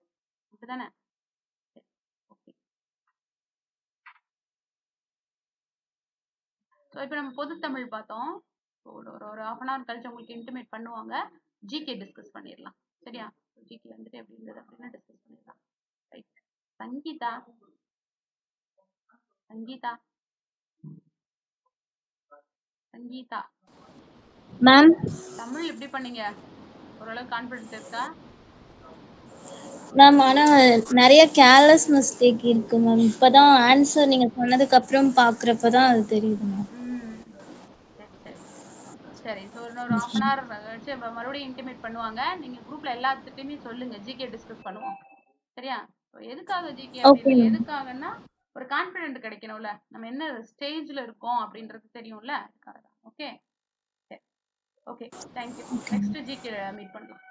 அப்படிதானே? ஓகே. ஸோ இப்போ நம்ம பொதுத்தமிழ் பார்த்தோம். ஒரு half an hour கழிச்சு உங்களுக்கு இன்டிமேட் பண்ணுவாங்க. ஜிகே டிஸ்கஸ் பண்ணிடலாம். சரியா? ஜிகே வந்துட்டு எப்படி இருந்தது அப்படின்னு டிஸ்கஸ் பண்ணிடலாம். ரைட். சங்கீதா சங்கீதா சங்கீதா மேம், தமிழ் எப்படி பண்ணீங்க? ஓரளவு கான்ஃபிடன்ஸ் இருக்கா? மேம் ஆனா நிறைய கேர்லெஸ் மிஸ்டேக் இருக்கு மேம். இப்பதான் ஆன்சர் நீங்க சொன்னதுக்கு அப்புறம் பாக்குறப்பதான் அது தெரியுது மேம். சரி சரி சரி. ஸோ இன்னொரு half an hour கழிச்சு மறுபடியும் இன்டிமேட் பண்ணுவாங்க. நீங்க குரூப்ல எல்லாத்துட்டையுமே சொல்லுங்க, ஜிகே டிஸ்கஸ் பண்ணுவோம். சரியா? எதுக்காக ஜிகே ஓகே அப்படின்னு மேம். எதுக்காகன்னா ஒரு கான்ஃபிடென்ட் கிடைக்கணும்ல, நம்ம என்ன ஸ்டேஜ்ல இருக்கோம் அப்படின்றது தெரியும்ல. அதுக்காக தான். ஓகே சரி. Okay, thank you. Next GK meet பண்ணலாம்.